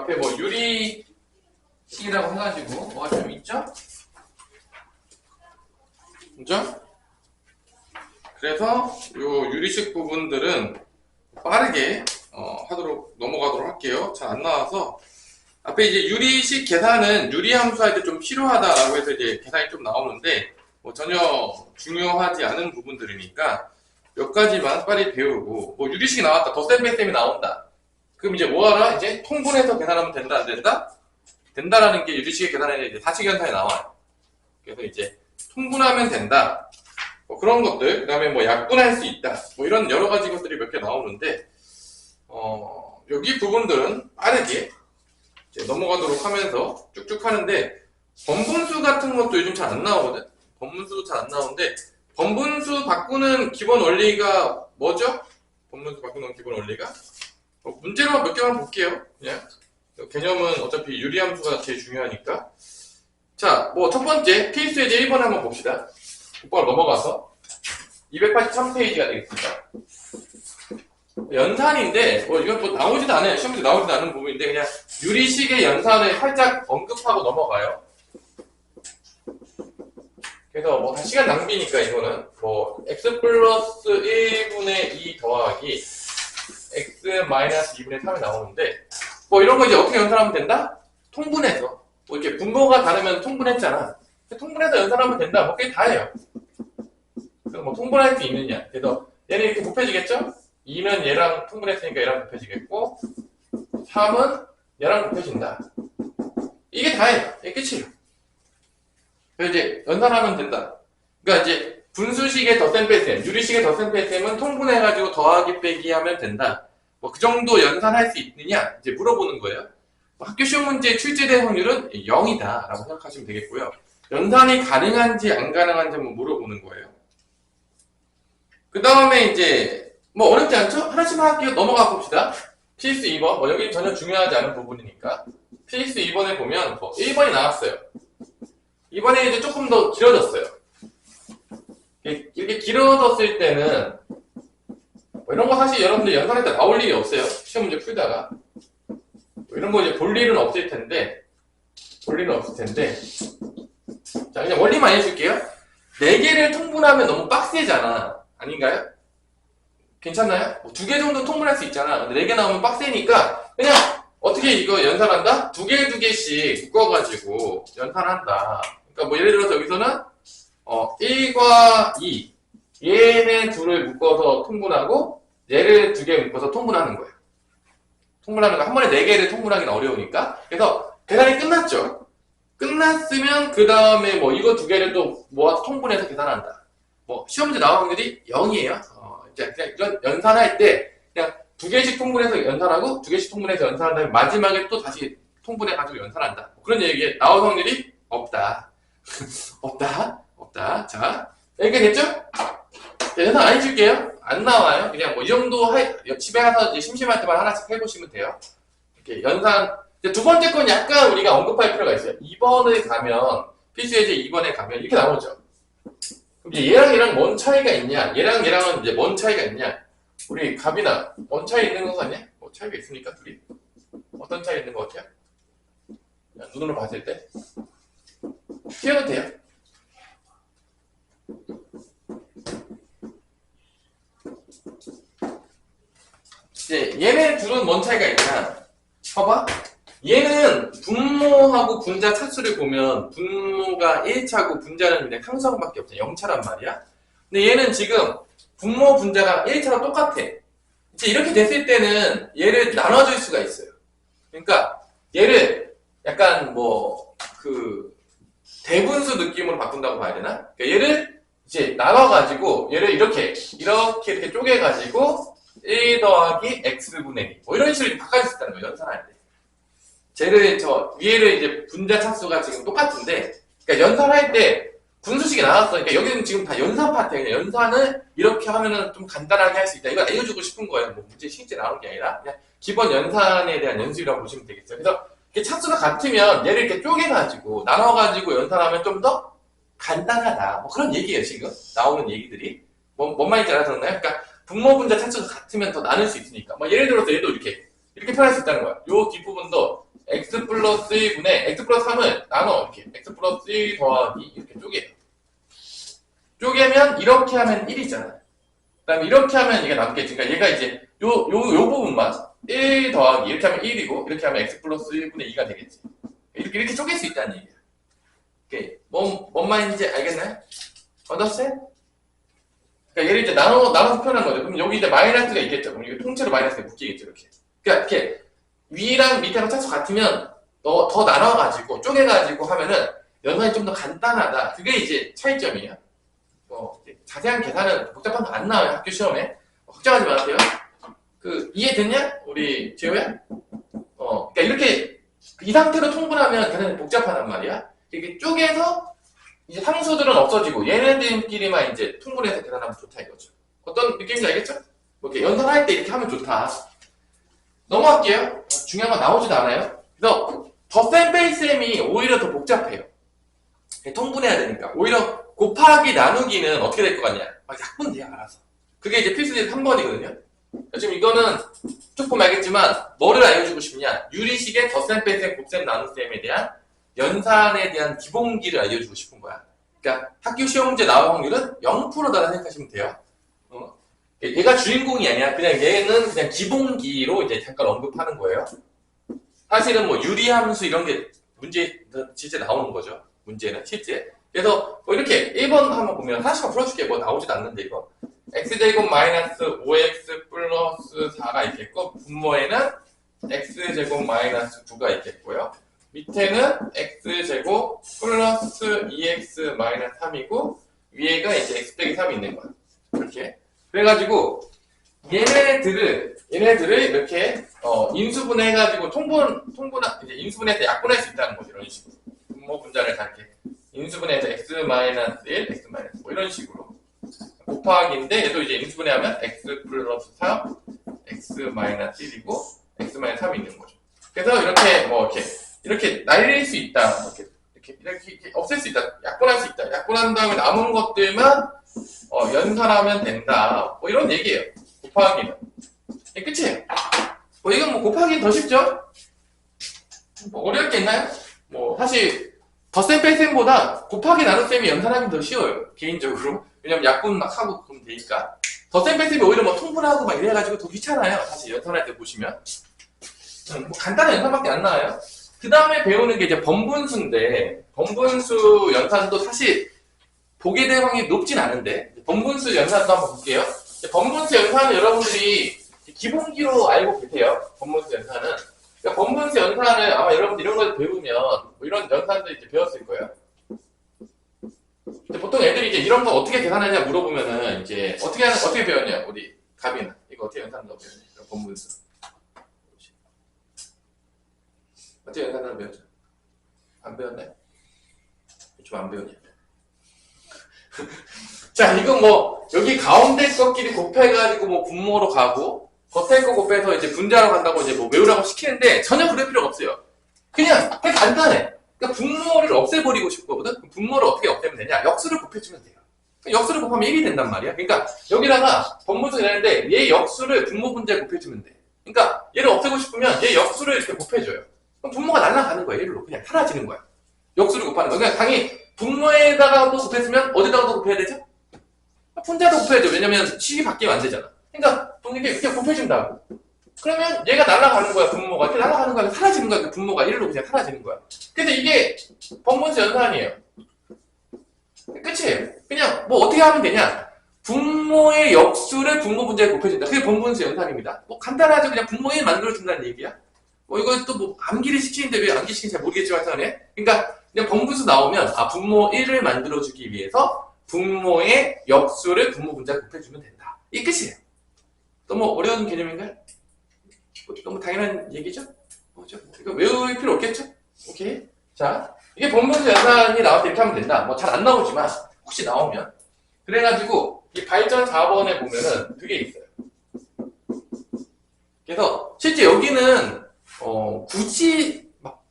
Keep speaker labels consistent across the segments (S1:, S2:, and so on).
S1: 앞에 뭐 유리식이라고 해가지고 뭐가 좀 있죠? 그죠? 그래서 요 유리식 부분들은 빠르게 하도록 넘어가도록 할게요. 잘 안 나와서 앞에 이제 유리식 계산은 유리함수 할 때 좀 필요하다라고 해서 이제 계산이 좀 나오는데 뭐 전혀 중요하지 않은 부분들이니까 몇 가지만 빨리 배우고 뭐 유리식이 나왔다, 덧셈 뺄셈이 나온다. 그럼 이제 뭐하라? 이제 통분해서 계산하면 된다, 안 된다? 된다라는 게 유리식의 계산에 이제 사칙연산에 나와요. 그래서 이제 통분하면 된다. 뭐 그런 것들, 그 다음에 뭐 약분할 수 있다. 뭐 이런 여러 가지 것들이 몇 개 나오는데, 여기 부분들은 빠르게 이제 넘어가도록 하면서 쭉쭉 하는데, 번분수 같은 것도 요즘 잘 안 나오거든? 번분수도 잘 안 나오는데, 번분수 바꾸는 기본 원리가 뭐죠? 번분수 바꾸는 기본 원리가? 문제로 몇 개만 볼게요. 그냥. 개념은 어차피 유리함수가 제일 중요하니까. 자, 뭐 첫 번째, 필수 예제 1번 한번 봅시다. 곧바로 넘어가서 283페이지가 되겠습니다. 연산인데 뭐 이건 또 나오지도 않아요. 시험에 나오지도 않은 부분인데 그냥 유리식의 연산을 살짝 언급하고 넘어가요. 그래서 뭐 시간 낭비니까 이거는 뭐 x 플러스 1분의 2 더하기 x 마이너스 2분의 3이 나오는데 뭐 이런 거 이제 어떻게 연산하면 된다? 통분해서 뭐 이렇게 분모가 다르면 통분했잖아. 통분해서 연산하면 된다. 뭐 그게 다예요. 그래서 뭐 통분할 수 있느냐. 그래서 얘는 이렇게 곱해지겠죠? 2는 얘랑 통분했으니까 얘랑 곱해지겠고 3은 얘랑 곱해진다. 이게 다예요. 이게 끝이에요. 그래서 이제 연산하면 된다. 그러니까 이제 분수식의 덧셈 뺄셈, 유리식의 덧셈 뺄셈은 통분해가지고 더하기 빼기 하면 된다. 뭐 그 정도 연산할 수 있느냐 이제 물어보는 거예요. 학교 시험 문제 출제될 확률은 0이다 라고 생각하시면 되겠고요. 연산이 가능한지 안 가능한지 한번 물어보는 거예요. 그 다음에 이제 뭐 어렵지 않죠? 하나씩만 할게요. 넘어가 봅시다. 필수 2번 뭐 여기 전혀 중요하지 않은 부분이니까 필수 2번에 보면 뭐 1번이 나왔어요. 2번에 이제 조금 더 길어졌어요. 이렇게 길어졌을 때는 뭐 이런 거 사실 여러분들 연산할 때 나올 일이 없어요. 시험 문제 풀다가 이런 거 이제 볼 일은 없을 텐데 자 그냥 원리만 해줄게요. 4개를 통분하면 너무 빡세잖아. 아닌가요? 괜찮나요? 뭐 2개 정도 통분할 수 있잖아. 근데 4개 나오면 빡세니까 그냥 어떻게 이거 연산한다? 2개씩 묶어가지고 연산한다. 그러니까 뭐 예를 들어서 여기서는 1과 2 얘네 둘을 묶어서 통분하고 얘를 2개 묶어서 통분하는 거예요. 통분하는 거 한 번에 4개를 통분하기는 어려우니까. 그래서 계산이 끝났죠. 끝났으면 그 다음에 뭐 이거 2개를 또 모아서 통분해서 계산한다. 뭐 시험 문제 나올 확률이 0이에요. 그냥 연산할 때 그냥 2개씩 통분해서 연산하고 2개씩 통분해서 연산한 다음에 마지막에 또 다시 통분해가지고 연산한다. 그런 얘기에 나올 확률이 없다. 없다. 자, 이렇게 됐죠? 연산 안 해줄게요. 안 나와요. 그냥 뭐 이 정도 집에 가서 이제 심심할 때만 하나씩 해보시면 돼요. 이렇게 연산. 두 번째 건 약간 우리가 언급할 필요가 있어요. 2번을 가면, 필수 예제 2번에 가면 이렇게 나오죠. 그럼 이제 얘랑 뭔 차이가 있냐? 얘랑은 이제 뭔 차이가 있냐? 우리 갑이나 뭔 차이 있는 거 같냐? 뭐 차이가 있습니까? 둘이? 어떤 차이 있는 거 같아요? 눈으로 봤을 때? 튀어도 돼요. 이제 얘네 둘은 뭔 차이가 있냐? 봐봐. 얘는 분모하고 분자 차수를 보면 분모가 1차고 분자는 그냥 항성밖에 없잖아. 0차란 말이야. 근데 얘는 지금 분모 분자가 1차랑 똑같아. 이제 이렇게 됐을 때는 얘를 나눠줄 수가 있어요. 그러니까 얘를 약간 뭐 대분수 느낌으로 바꾼다고 봐야 되나? 그러니까 얘를 이제 나눠가지고 얘를 이렇게 쪼개가지고 1 더하기 x분의 2 뭐 이런 식으로 바꿔줄 수 있다는 거예요. 연산할 때. 쟤를 위에를 이제 분자 차수가 지금 똑같은데 그러니까 연산할 때 분수식이 나왔어. 그러니까 여기는 지금 다 연산 파트야. 그냥 연산을 이렇게 하면은 좀 간단하게 할 수 있다. 이거 알려주고 싶은 거예요. 뭐 문제 실제 나오는 게 아니라 그냥 기본 연산에 대한 연습이라고 보시면 되겠죠. 그래서 이렇게 차수가 같으면 얘를 이렇게 쪼개가지고 나눠가지고 연산하면 좀 더 간단하다. 뭐 그런 얘기예요. 지금 나오는 얘기들이 뭔 말인지 알아들었나요? 그러니까 분모 분자 차수가 같으면 더 나눌 수 있으니까. 뭐 예를 들어서 얘도 이렇게 표현할 수 있다는 거야. 요 뒷부분도 x 플러스 1분의 x 플러스 3을 나눠 이렇게 x 플러스 1 더하기 이렇게 쪼개요. 쪼개면 이렇게 하면 1이잖아. 그 다음에 이렇게 하면 얘가 남겠지. 그러니까 얘가 이제 요 부분만 1 더하기 이렇게 하면 1이고 이렇게 하면 x 플러스 1분의 2가 되겠지. 이렇게 쪼갤 수 있다는 얘기야. 오케이. 뭔 말인지 알겠나요? understand? 그러니까 얘를 이제 나눠서 표현한 거죠. 그럼 여기 이제 마이너스가 있겠죠. 그럼 이거 통째로 마이너스가 묶이겠죠. 이렇게. 그러니까 이렇게 위랑 밑에랑 차수 같으면 더 나눠가지고 쪼개가지고 하면은 연산이 좀 더 간단하다. 그게 이제 차이점이에요. 자세한 계산은 복잡한 거 안 나와요. 학교 시험에. 걱정하지 마세요. 이해됐냐? 우리 재호야? 그러니까 이렇게 이 상태로 통분하면 계산이 복잡하단 말이야. 이렇게 쪼개서 이제 상수들은 없어지고 얘네들끼리만 이제 통분해서 계산하면 좋다 이거죠. 어떤 느낌인지 알겠죠? 이렇게 연산할 때 이렇게 하면 좋다. 넘어갈게요. 중요한 건 나오지도 않아요. 그래서 덧셈 뺄셈이 오히려 더 복잡해요. 통분해야 되니까. 오히려 곱하기 나누기는 어떻게 될 것 같냐? 약분 돼요, 알아서. 그게 이제 필수제 3번이거든요. 지금 이거는 쭉 보면 알겠지만 뭐를 알려주고 싶냐? 유리식의 덧셈 뺄셈 곱셈 나눗셈에 대한 연산에 대한 기본기를 알려주고 싶은 거야. 그러니까 학교 시험 문제 나올 확률은 0%다라고 생각하시면 돼요. 얘가 주인공이 아니야. 그냥 얘는 그냥 기본기로 이제 잠깐 언급하는 거예요. 사실은 뭐 유리함수 이런 게 문제 실제 나오는 거죠. 문제는 실제. 그래서 뭐 이렇게 1번 한번 보면 하나씩만 풀어줄게. 뭐 나오지도 않는데 이거. x제곱 마이너스 5x 플러스 4가 있겠고 분모에는 x제곱 마이너스 9가 있겠고요. 밑에는 x제곱 플러스 2x 마이너스 3이고 위에가 이제 x 빼기 3이 있는 거야. 이렇게. 그래가지고 얘네들을 이렇게 인수분해해가지고 이제 인수분해해서 약분할 수 있다는 거죠. 이런 식으로. 분모 분자를 다 이렇게 인수분해해서 x 마이너스 1, x 마이너스 뭐 이런 식으로 곱하기인데 얘도 이제 인수분해하면 x 플러스 3, x 마이너스 1이고 x 마이너스 3이 있는 거죠. 그래서 이렇게 뭐 이렇게 날릴 수 있다. 이렇게 없앨 수 있다. 약분할 수 있다. 약분한 다음에 남은 것들만 연산하면 된다. 뭐 이런 얘기예요. 곱하기는. 끝이에요. 이건 뭐 곱하기는 더 쉽죠? 뭐 어려울 게 있나요? 뭐 사실 덧셈 뺄셈보다 곱하기 나눗셈이 연산하기 더 쉬워요. 개인적으로. 왜냐면 약분 막 하고 그러면 되니까. 덧셈 뺄셈이 오히려 뭐 통분하고 막 이래가지고 더 귀찮아요. 사실 연산할 때 보시면. 뭐 간단한 연산밖에 안 나와요. 그 다음에 배우는 게 이제 번분수인데, 번분수 연산도 사실 보게 될 확률이 높진 않은데, 번분수 연산도 한번 볼게요. 번분수 연산은 여러분들이 기본기로 알고 계세요. 번분수 연산은. 그러니까 번분수 연산을 아마 여러분들 이런 걸 배우면, 뭐 이런 연산도 이제 배웠을 거예요. 보통 애들이 이제 이런 거 어떻게 계산하냐 물어보면은, 이제 어떻게 배웠냐, 우리 가비는. 이거 어떻게 연산한다고 배웠냐, 번분수. 어떻게 연산하는 배웠죠? 안 배웠나요? 좀 안 배웠냐? 자, 이건 뭐 여기 가운데 것끼리 곱해가지고 뭐 분모로 가고 겉에 거 곱해서 이제 분자로 간다고 이제 뭐 외우라고 시키는데 전혀 그럴 필요가 없어요. 그냥 간단해. 그러니까 분모를 없애버리고 싶거든. 분모를 어떻게 없애면 되냐? 역수를 곱해주면 돼요. 역수를 곱하면 1이 된단 말이야. 그러니까 여기다가 번분수 내는데 얘 역수를 분모 분자에 곱해주면 돼. 그러니까 얘를 없애고 싶으면 얘 역수를 이렇게 곱해줘요. 그럼 분모가 날아가는 거야. 얘로 그냥 사라지는 거야. 역수를 곱하는 거야. 그러니까 당연히 분모에다가도 곱했으면 어디다가도 곱해야 되죠? 분자도 곱해야죠. 왜냐면 식이 바뀌면 안 되잖아. 그러니까 이렇게 그냥 곱해준다고. 그러면 얘가 날아가는 거야. 분모가 이렇게 날아가는 거야. 사라지는 거야. 그 분모가 1로 그냥 사라지는 거야. 근데 이게 번분수 연산이에요. 끝이에요. 그냥 뭐 어떻게 하면 되냐? 분모의 역수를 분모 분자에 곱해준다. 그게 번분수 연산입니다. 뭐 간단하죠. 그냥 분모 1 만들어준다는 얘기야. 뭐 이거 또 뭐 암기를 시키는데 왜 암기 시키는지 잘 모르겠지만 전에. 그러니까 그냥 번분수 나오면 분모 1을 만들어주기 위해서 분모의 역수를 분모 분자에 곱해주면 된다. 이 끝이에요. 너무 어려운 개념인가요? 너무 당연한 얘기죠? 뭐죠? 이거 외울 필요 없겠죠? 오케이. 자, 이게 번분수 연산이 나올 때 이렇게 하면 된다. 뭐 잘 안 나오지만 혹시 나오면. 그래가지고 이 발전 4번에 보면은 그게 있어요. 그래서 실제 여기는 굳이 막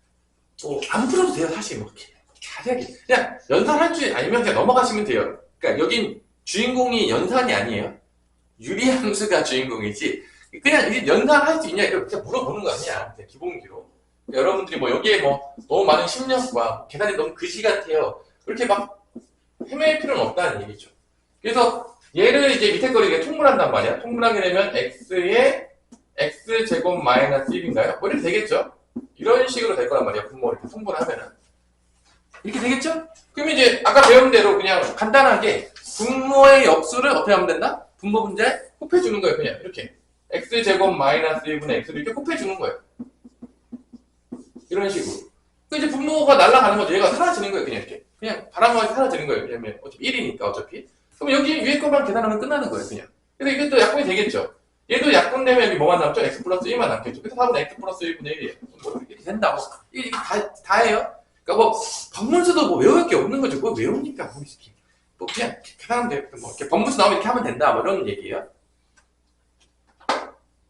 S1: 안 풀어도 돼요. 사실 뭐 이렇게 자세하게 그냥 연산할 줄 알면 그냥 넘어가시면 돼요. 그러니까 여긴 주인공이 연산이 아니에요. 유리함수가 주인공이지. 그냥 연산할 수 있냐 이렇게 그냥 물어보는 거 아니야. 그냥 기본기로. 여러분들이 뭐 여기에 뭐 너무 많은 심력과 계산이 너무 그지 같아요. 그렇게 막 헤맬 필요는 없다는 얘기죠. 그래서 얘를 이제 밑에 거를 이게 통분한단 말이야. 통분하게 되면 x에 x제곱 마이너스 1인가요? 뭐 이렇게 되겠죠? 이런 식으로 될 거란 말이야. 분모 이렇게 통분하면은. 이렇게 되겠죠? 그럼 이제 아까 배운 대로 그냥 간단하게 분모의 역수를 어떻게 하면 된다? 분모 분자에 곱해주는 거예요. 그냥 이렇게. x제곱 마이너스 1분의 x를 이렇게 곱해주는 거예요. 이런 식으로. 이제 분모가 날아가는 거죠. 얘가 사라지는 거예요. 그냥 이렇게. 그냥 바람과 사라지는 거예요. 왜냐면 어차피 1이니까 어차피. 그럼 여기 위에 것만 계산하면 끝나는 거예요. 그냥. 그래서 이게 또 약분이 되겠죠. 얘도 약분되면 여기 뭐가 남죠? x 플러스 1만 남겠죠. 그래서 답은 x 플러스 1분의 1이에요. 뭐 이렇게 된다고. 이게 다예요. 그러니까 뭐 법문수도 뭐 외울 게 없는 거죠. 뭐 외웁니까? 뭐 그냥 계산하면 돼. 뭐 이렇게 법문수 나오면 이렇게 하면 된다. 뭐 이런 얘기예요.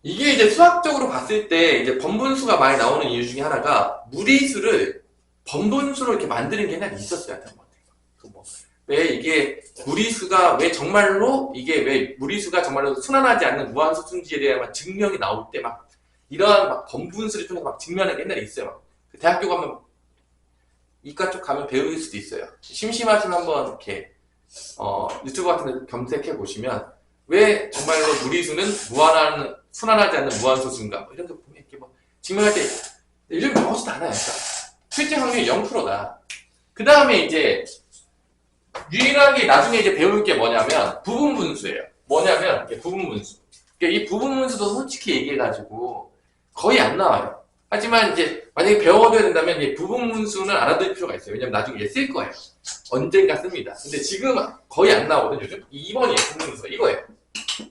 S1: 이게 이제 수학적으로 봤을 때 이제 번분수가 많이 나오는 이유 중에 하나가 무리수를 번분수로 이렇게 만드는 게 하나 있었어야 하는 것 같아요. 왜 이게 무리수가 왜 정말로 이게 왜 무리수가 정말로 순환하지 않는 무한수 순지에 대한 증명이 나올 때 막 이러한 막 번분수를 통해서 막 증명하는 게 옛날에 있어요. 막. 대학교 가면 이과 쪽 가면 배울 수도 있어요. 심심하시면 한번 이렇게 유튜브 같은 데 검색해 보시면 왜 정말로 무리수는 순환하지 않는 무한소수인가 뭐 이런 거 보면 이렇게 뭐 증명할 때 요즘 나오지도 않아요. 그러니까 실제 확률이 0%다. 그 다음에 이제 유일하게 나중에 이제 배울 게 뭐냐면 부분분수예요. 뭐냐면 이게 부분분수. 그러니까 이 부분분수도 솔직히 얘기해가지고 거의 안 나와요. 하지만 이제 만약에 배워둬야 된다면 이 부분분수는 알아둘 필요가 있어요. 왜냐면 나중에 얘 쓸 거예요. 언젠가 씁니다. 근데 지금 거의 안 나오거든요. 요즘 2번이에요. 부분분수가 이거예요.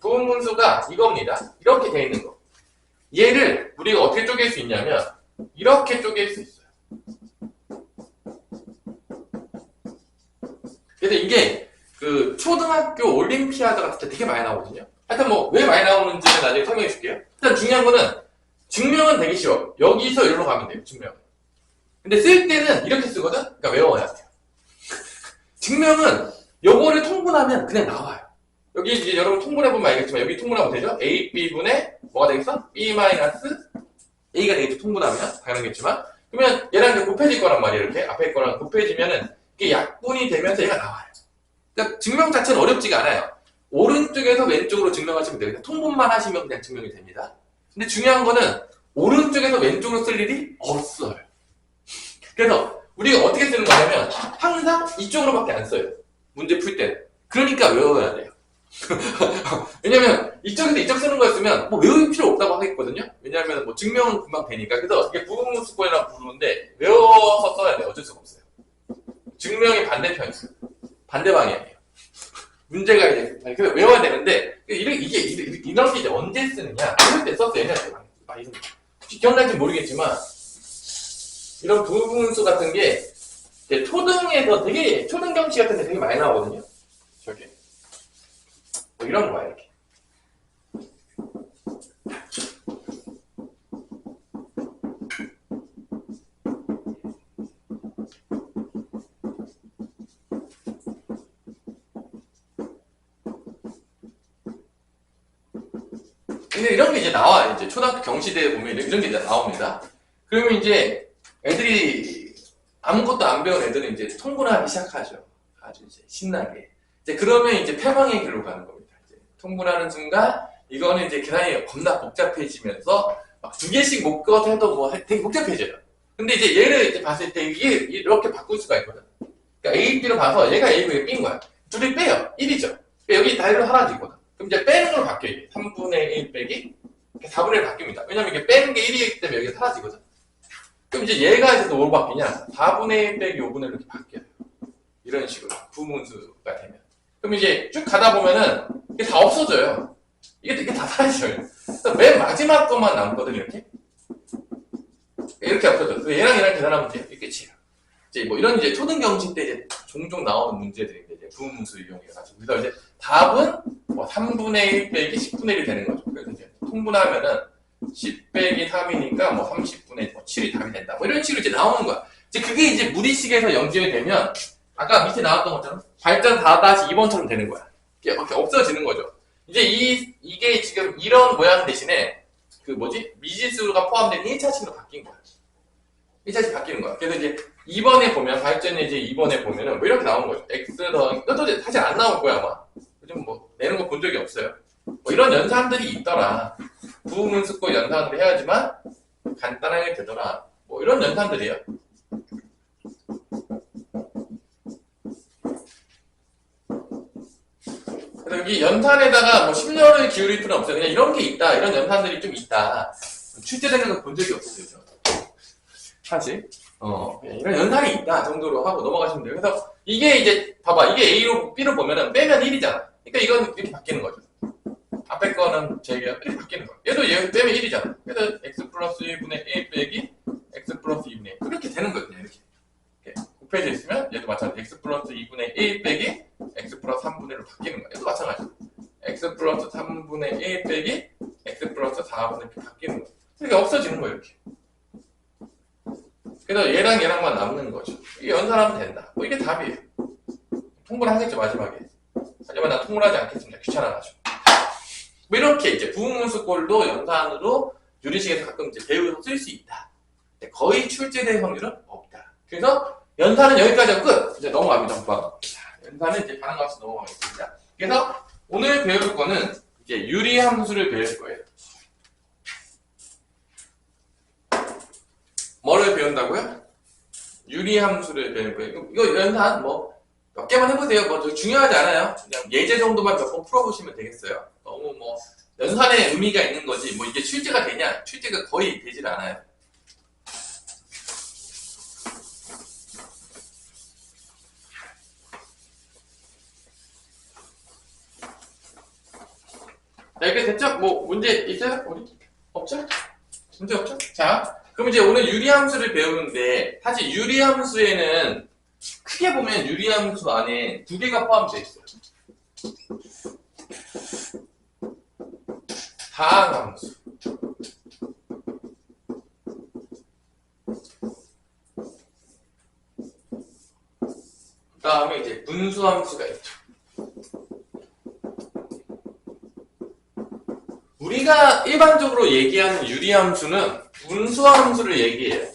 S1: 부분분수가 이겁니다. 이렇게 돼 있는 거. 얘를 우리가 어떻게 쪼갤 수 있냐면 이렇게 쪼갤 수 있어요. 그래서 이게 그 초등학교 올림피아드 같은 데 되게 많이 나오거든요. 하여튼 뭐 왜 많이 나오는지는 나중에 설명해 줄게요. 일단 중요한 거는 증명은 되게 쉬워. 여기서 이리로 가면 돼요. 증명은. 근데 쓸 때는 이렇게 쓰거든? 그러니까 외워야 돼요. 증명은 요거를 통분하면 그냥 나와요. 여기 이제 여러분 통분해보면 알겠지만 여기 통분하면 되죠? A, B분의 뭐가 되겠어? B 마이너스 A가 되겠죠? 통분하면 당연하겠지만 그러면 얘랑 이제 곱해질 거란 말이에요. 이렇게 앞에 거랑 곱해지면은 이게 약분이 되면서 얘가 나와요. 그러니까 증명 자체는 어렵지가 않아요. 오른쪽에서 왼쪽으로 증명하시면 돼요. 그냥 통분만 하시면 그냥 증명이 됩니다. 근데 중요한 거는 오른쪽에서 왼쪽으로 쓸 일이 없어요. 그래서 우리가 어떻게 쓰는 거냐면 항상 이쪽으로밖에 안 써요. 문제 풀 때는. 그러니까 외워야 돼요. 왜냐면 이쪽에서 이쪽 쓰는 거였으면 뭐 외울 필요 없다고 하겠거든요. 왜냐면 뭐 증명은 금방 되니까. 그래서 이게 부분분수권이라고 부르는데 외워서 써야 돼요. 어쩔 수가 없어요. 증명이 반대편이에요. 반대 방향이에요. 문제가 이제 그래서 외워야 되는데 이런 게 이제 언제 쓰느냐? 이럴 때 썼어요. 옛날에 많이 기억날지 모르겠지만 이런 부분수 같은 게 초등에서 되게 초등 경시 같은 데 되게 많이 나오거든요. 저게 뭐 이런 거야 이렇게. 근데 이런 게 이제 나와요. 이제 초등학교 경시대에 보면 이런 게 이제 나옵니다. 그러면 이제 애들이 아무것도 안 배운 애들은 이제 통분하기 시작하죠. 아주 이제 신나게. 이제 그러면 이제 패망의 길로 가는 겁니다. 이제 통분하는 순간 이거는 이제 계산이 겁나 복잡해지면서 막 두 개씩 묶어서 해도 뭐 되게 복잡해져요. 근데 이제 얘를 이제 봤을 때 이게 이렇게 바꿀 수가 있거든. 그러니까 A, B로 봐서 얘가 A고 얘가 B인 거야. 둘이 빼요. 1이죠. 그러니까 여기 다리로 사라지거든. 그럼 이제 빼는 걸로 바뀌어요. 이게. 3분의 1 빼기 4분의 1 바뀝니다. 왜냐면 이게 빼는 게 1이기 때문에 여기가 사라지거든. 그럼 이제 얘가 이제 또 뭐로 바뀌냐? 4분의 1 빼기 5분의 1 이렇게 바뀌어요. 이런 식으로 부분수가 되면. 그럼 이제 쭉 가다 보면은 이게 다 없어져요. 이게 다 사라져요. 그래서 맨 마지막 것만 남거든 이렇게. 이렇게 없어져. 얘랑 계산하면 돼. 이게 끝이에요. 이제 뭐 이런 이제 초등 경시 때 이제 종종 나오는 문제들인데 이제 부분수 이용해가지고 그래서 이제 답은 뭐 3분의 1 빼기 10분의 1이 되는 거죠. 그래서 이제 통분하면은 10 빼기 3이니까 뭐 30분의 7이 답이 된다. 뭐 이런 식으로 이제 나오는 거야. 이제 그게 이제 무리식에서 연결이 되면 아까 밑에 나왔던 것처럼 발전 4-2번처럼 되는 거야. 이렇게 없어지는 거죠. 이제 이게 지금 이런 모양 대신에 그 뭐지? 미지수가 포함된 1차식으로 바뀐 거야. 1차씩 바뀌는 거야. 그래서 이제 2번에 보면, 가역전에 이제 2번에 보면은 뭐 이렇게 나오는 거죠. x 더하기, 이것도 사실 안 나올 거야, 아마. 요즘 뭐, 내는 거 본 적이 없어요. 뭐 이런 연산들이 있더라. 부분수고 연산으로 해야지만 간단하게 되더라. 뭐 이런 연산들이에요. 그래서 여기 연산에다가 뭐 심려를 기울일 필요는 없어요. 그냥 이런 게 있다. 이런 연산들이 좀 있다. 출제되는 거 본 적이 없어요. 사실. 그냥 이런 연산이 있다 정도로 하고 넘어가시면 돼요. 그래서 이게 이제, 봐봐. 이게 A로, B로 보면은 빼면 1이잖아. 그러니까 이건 이렇게 바뀌는 거죠. 앞에 거는 제가 이렇게 바뀌는 거예요. 얘도 얘 빼면 1이잖아. 그래서 x 플러스 1분의 1 빼기 x 플러스 2분의 1. 그렇게 되는 거예요. 그냥 이렇게. 곱해져 있으면 얘도 마찬가지. x 플러스 2분의 1 빼기 x 플러스 3분의 1로 바뀌는 거예요. 얘도 마찬가지. x 플러스 3분의 1 빼기 x 플러스 4분의 1 이렇게 바뀌는 거예요. 이렇게 없어지는 거예요. 이렇게. 그래서 얘랑 얘랑만 남는 거죠. 이게 연산하면 된다. 뭐 이게 답이에요. 통분을 하겠죠, 마지막에. 하지만 난 통분하지 않겠습니다. 귀찮아가지고. 뭐 이렇게 이제 부분수꼴도 연산으로 유리식에서 가끔 이제 배우서 쓸 수 있다. 거의 출제될 확률은 없다. 그래서 연산은 여기까지 하고 끝! 이제 넘어갑니다, 오빠. 연산은 이제 반응값으로 넘어가겠습니다. 그래서 오늘 배울 거는 이제 유리함수를 배울 거예요. 뭐를 배운다고요? 유리함수를 배울 거예요. 이거 연산 뭐 몇 개만 해보세요. 뭐 중요하지 않아요. 그냥 예제 정도만 몇 번 풀어보시면 되겠어요. 너무 뭐 연산에 의미가 있는 거지 뭐 이게 출제가 되냐? 출제가 거의 되질 않아요. 자, 이렇게 됐죠? 뭐 문제 있어요? 우리? 없죠? 문제 없죠? 자, 그럼 이제 오늘 유리함수를 배우는데 사실 유리함수에는 크게 보면 유리함수 안에 두 개가 포함되어 있어요. 다항함수. 그 다음에 이제 분수함수가 있죠. 우리가 일반적으로 얘기하는 유리함수는 분수함수를 얘기해요.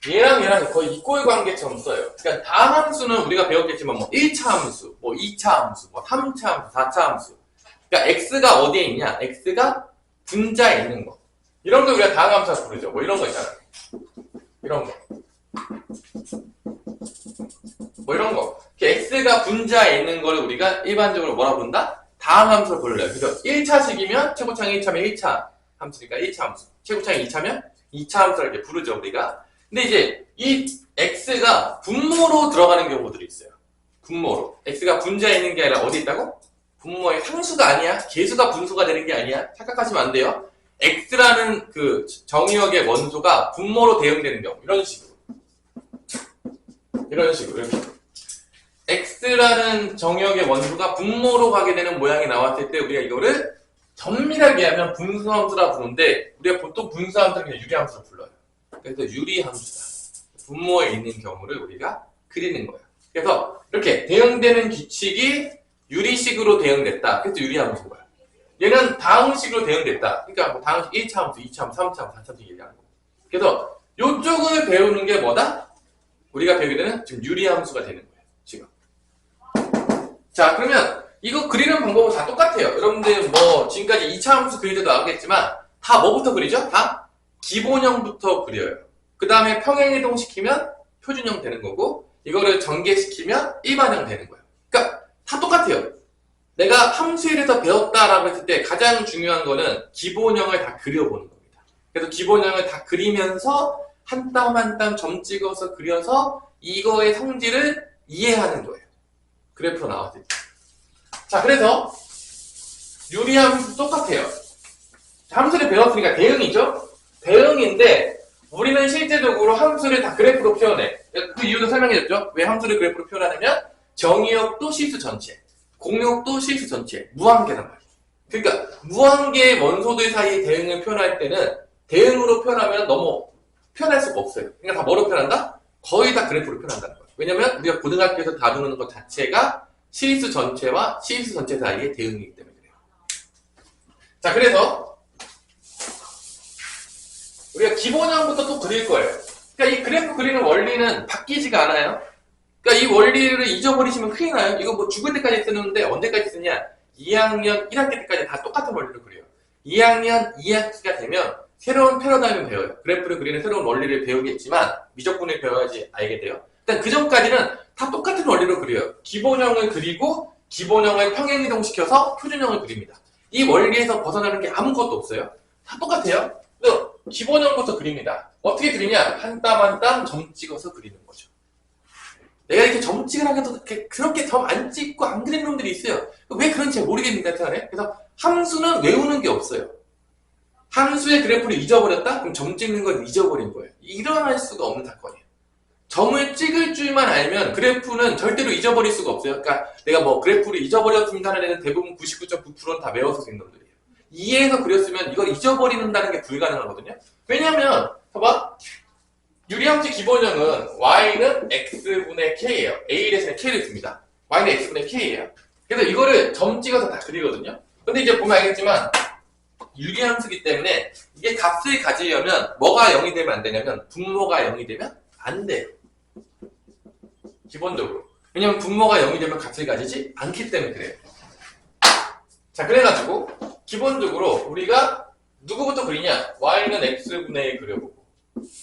S1: 얘랑 얘랑 거의 이꼴 관계처럼 써요. 그러니까 다함수는 우리가 배웠겠지만 뭐 1차 함수, 뭐 2차 함수, 뭐 3차 함수, 4차 함수. 그러니까 x가 어디에 있냐? x가 분자에 있는 거. 이런 거 우리가 다항함수라고 부르죠. 뭐 이런 거 있잖아요. 이런 거. 뭐 이런 거. x가 분자에 있는 거를 우리가 일반적으로 뭐라 부른다? 다항함수로 불러요. 그래서 1차식이면 최고창이 1차면 1차 함수니까 1차 함수. 최고창이 2차면 2차 함수를 이렇게 부르죠, 우리가. 근데 이제 이 x가 분모로 들어가는 경우들이 있어요. 분모로. x가 분자에 있는 게 아니라 어디 있다고? 분모의 상수가 아니야. 개수가 분수가 되는 게 아니야. 착각하시면 안 돼요. x라는 그 정의역의 원소가 분모로 대응되는 경우. 이런 식으로. 이런 식으로. 이렇게. x라는 정의역의 원소가 분모로 가게 되는 모양이 나왔을 때 우리가 이거를 정밀하게 하면 분수함수라 부르는데 우리가 보통 분수함수를 그냥 유리함수로 불러요. 그래서 유리함수다. 분모에 있는 경우를 우리가 그리는 거예요. 그래서 이렇게 대응되는 규칙이 유리식으로 대응됐다. 그래서 유리함수인 거야. 얘는 다항식으로 대응됐다. 그러니까 뭐 다항식 1차 함수, 2차 함수, 3차 함수, 4차 함수 얘기하는 거. 그래서 이쪽을 배우는 게 뭐다? 우리가 배우게 되는 지금 유리함수가 되는 거예요. 지금. 자, 그러면 이거 그리는 방법은 다 똑같아요. 여러분들 뭐 지금까지 2차 함수 그릴 때도 나오겠지만 다 뭐부터 그리죠? 다 기본형부터 그려요. 그 다음에 평행이동 시키면 표준형 되는 거고 이거를 전개시키면 일반형 되는 거예요. 그러니까 다 똑같아요. 내가 함수에 대해서 배웠다라고 했을 때 가장 중요한 거는 기본형을 다 그려보는 겁니다. 그래서 기본형을 다 그리면서 한 땀 한 땀 점 찍어서 그려서 이거의 성질을 이해하는 거예요. 그래프로 나왔을 때. 자, 그래서 유리함수 똑같아요. 함수를 배웠으니까 대응이죠? 대응인데 우리는 실제적으로 함수를 다 그래프로 표현해. 그 이유도 설명해줬죠? 왜 함수를 그래프로 표현하냐면 정의역도 실수 전체, 공역도 실수 전체, 무한계란 말이에요. 그러니까 무한계의 원소들 사이의 대응을 표현할 때는 대응으로 표현하면 너무 표현할 수가 없어요. 그러니까 다 뭐로 표현한다? 거의 다 그래프로 표현한다는 거예요. 왜냐면 우리가 고등학교에서 다루는 것 자체가 실수 전체와 실수 전체 사이의 대응이기 때문에 그래요. 자, 그래서 우리가 기본형부터 또 그릴 거예요. 그러니까 이 그래프 그리는 원리는 바뀌지가 않아요. 그러니까 이 원리를 잊어버리시면 큰일 나요. 이거 뭐 죽을 때까지 쓰는데 언제까지 쓰냐? 2학년 1학기 때까지 다 똑같은 원리를 그려요. 2학년 2학기가 되면 새로운 패러다임을 배워요. 그래프를 그리는 새로운 원리를 배우겠지만 미적분을 배워야지 알게 돼요. 일단 그 전까지는 다 똑같은 원리로 그려요. 기본형을 그리고 기본형을 평행이동시켜서 표준형을 그립니다. 이 원리에서 벗어나는 게 아무것도 없어요. 다 똑같아요. 그래서 기본형부터 그립니다. 어떻게 그리냐? 한 땀 한 땀 점 찍어서 그리는 거죠. 내가 이렇게 점찍으라고 해도 그렇게 점 안 찍고 안 그리는 놈들이 있어요. 왜 그런지 모르겠는데, 그래서 함수는 외우는 게 없어요. 함수의 그래프를 잊어버렸다? 그럼 점 찍는 걸 잊어버린 거예요. 일어날 수가 없는 사건이에요. 점을 찍을 줄만 알면 그래프는 절대로 잊어버릴 수가 없어요. 그러니까 내가 뭐 그래프를 잊어버렸습니다 하는 애는 대부분 99.9%는 다 외워서 그린 놈들이에요. 이해해서 그렸으면 이걸 잊어버린다는 게 불가능하거든요. 왜냐면 봐봐. 유리함수 기본형은 y는 x분의 k예요. a 대신에 k를 씁니다. y는 x분의 k예요. 그래서 이거를 점 찍어서 다 그리거든요. 근데 이제 보면 알겠지만 유리함수기 때문에 이게 값을 가지려면 뭐가 0이 되면 안 되냐면 분모가 0이 되면 안 돼요. 기본적으로. 왜냐면 분모가 0이 되면 값을 가지지 않기 때문에 그래요. 자, 그래가지고 기본적으로 우리가 누구부터 그리냐? y는 x분의 1 그려보고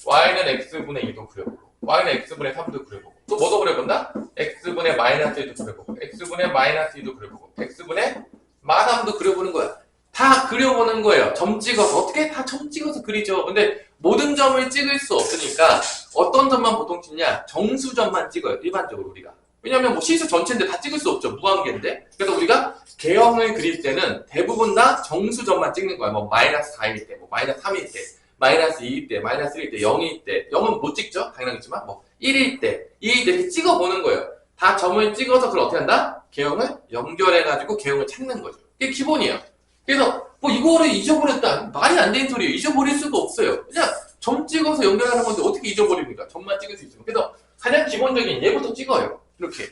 S1: y는 x분의 2도 그려보고 y는 x분의 3도 그려보고 또 뭐도 그려본다? x분의 마이너스 1도 그려보고 x분의 마이너스 2도 그려보고 x분의 마삼도 그려보는 거야. 다 그려보는 거예요. 점 찍어서. 어떻게 다 점 찍어서 그리죠. 근데 모든 점을 찍을 수 없으니까 어떤 점만 보통 찍냐? 정수점만 찍어요. 일반적으로 우리가. 왜냐면 뭐 시수 전체인데 다 찍을 수 없죠. 무한계인데. 그래서 우리가 개형을 그릴 때는 대부분 다 정수점만 찍는 거야. 뭐 마이너스 4일 때, 뭐 마이너스 3일 때, 마이너스 2일 때, 마이너스 1일 때, 0일 때. 0은 못 찍죠. 당연하겠지만 뭐 1일 때, 2일 때 이렇게 찍어보는 거예요. 다 점을 찍어서 그걸 어떻게 한다? 개형을 연결해가지고 개형을 찾는 거죠. 이게 기본이에요. 그래서 뭐 이거를 잊어버렸다. 말이 안 되는 소리예요. 잊어버릴 수가 없어요. 그냥 점 찍어서 연결하는 건데 어떻게 잊어버립니까? 점만 찍을 수 있으면. 그래서 가장 기본적인 얘부터 찍어요. 이렇게.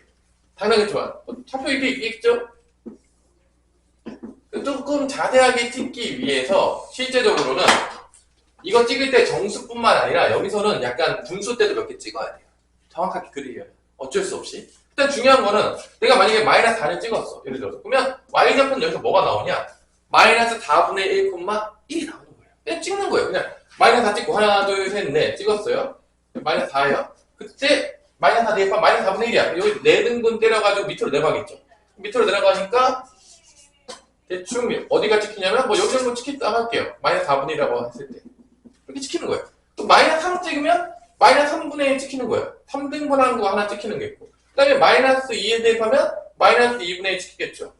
S1: 당연하겠지만 차표 이렇게 있겠죠? 조금 자세하게 찍기 위해서 실제적으로는 이거 찍을 때 정수뿐만 아니라 여기서는 약간 분수 때도 몇 개 찍어야 돼요. 정확하게 그리려면. 어쩔 수 없이. 일단 중요한 거는 내가 만약에 마이너스 4를 찍었어. 예를 들어서. 그러면 y좌표는 여기서 뭐가 나오냐? 마이너스 4분의 1, 1이 나오는 거예요. 그냥 찍는 거예요. 그냥 마이너스 4 찍고 하나, 둘, 셋, 넷 찍었어요. 마이너스 4예요. 그때 마이너스 4 대입하면 마이너스 4분의 1이야. 여기 4등분 때려가지고 밑으로 내려가겠죠. 밑으로 내려가니까 대충 어디가 찍히냐면 뭐 여기 정도 찍혔다 할게요. 마이너스 4분의 1이라고 했을 때. 이렇게 찍히는 거예요. 또 마이너스 3 찍으면 마이너스 3분의 1 찍히는 거예요. 3등분 하는 거 하나 찍히는 게 있고. 그 다음에 마이너스 2에 대입하면 마이너스 2분의 1 찍히겠죠.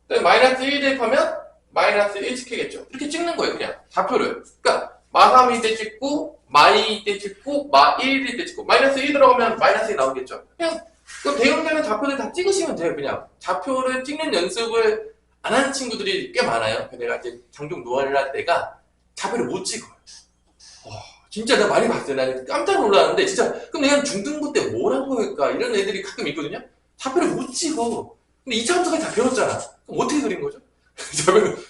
S1: 그 다음에 마이너스 1 대입하면 마이너스 1 찍히겠죠. 이렇게 찍는 거예요, 그냥. 좌표를. 그러니까, 마3일 때 찍고, 마2일 때 찍고, 마1일 때 찍고, 마이너스 1 들어가면 마이너스 1 나오겠죠. 그냥, 그 대응되는 좌표를 다 찍으시면 돼요, 그냥. 좌표를 찍는 연습을 안 하는 친구들이 꽤 많아요. 내가 이제 장종 노화를 할 때가 좌표를 못 찍어요. 진짜 내가 많이 봤어요. 나 깜짝 놀랐는데, 진짜, 그럼 내가 중등부 때 뭘 한 거일까? 이런 애들이 가끔 있거든요. 좌표를 못 찍어. 근데 2차 함수까지 다 배웠잖아. 그럼 어떻게 그린 거죠?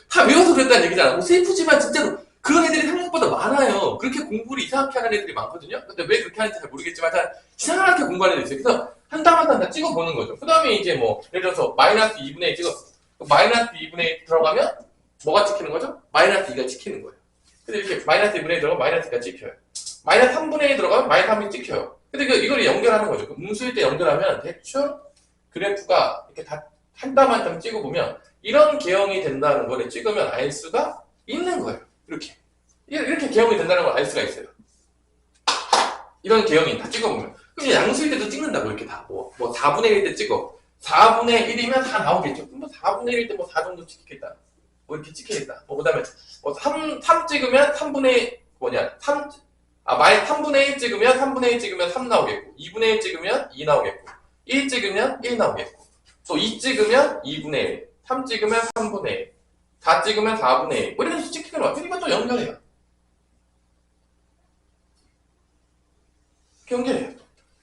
S1: 다 외워서 그랬다는 얘기잖아. 뭐 슬프지만 진짜로 그런 애들이 생각보다 많아요. 그렇게 공부를 이상하게 하는 애들이 많거든요. 근데 왜 그렇게 하는지 잘 모르겠지만 다 이상하게 공부하는 애들이 있어요. 그래서 한 땀 한 땀 다 찍어보는 거죠. 그 다음에 이제 뭐 예를 들어서 마이너스 2분의 1 찍었어. 마이너스 2분의 1 들어가면 뭐가 찍히는 거죠? 마이너스 2가 찍히는 거예요. 근데 이렇게 마이너스 2분의 1 들어가면 마이너스 2가 찍혀요. 마이너스 3분의 1 들어가면 마이너스 3이 찍혀요. 근데 이걸 연결하는 거죠. 음수일 때 연결하면 대충 그래프가 이렇게 다 한 땀 한 땀 찍어보면 이런 개형이 된다는 걸 찍으면 알 수가 있는 거예요. 이렇게 개형이 된다는 걸 알 수가 있어요. 이런 개형이 다 찍어보면. 그럼 양수일 때도 찍는다고 이렇게 다. 뭐 4분의 1일 때 찍어. 4분의 1이면 다 나오겠죠. 그럼 뭐 4분의 1일 때 뭐 4 정도 찍히겠다. 뭐 이렇게 찍히겠다. 뭐 그 다음에 뭐 3 찍으면 3분의, 3분의 1 찍으면 3분의 1 찍으면 3 나오겠고. 2분의 1 찍으면 2 나오겠고. 1 찍으면 1 나오겠고. 또 2 찍으면 2분의 1, 3 찍으면 3분의 1, 4 찍으면 4분의 1. 뭐 이런 식으로 찍히는 거야. 그러니까 또 연결해요. 연결해요.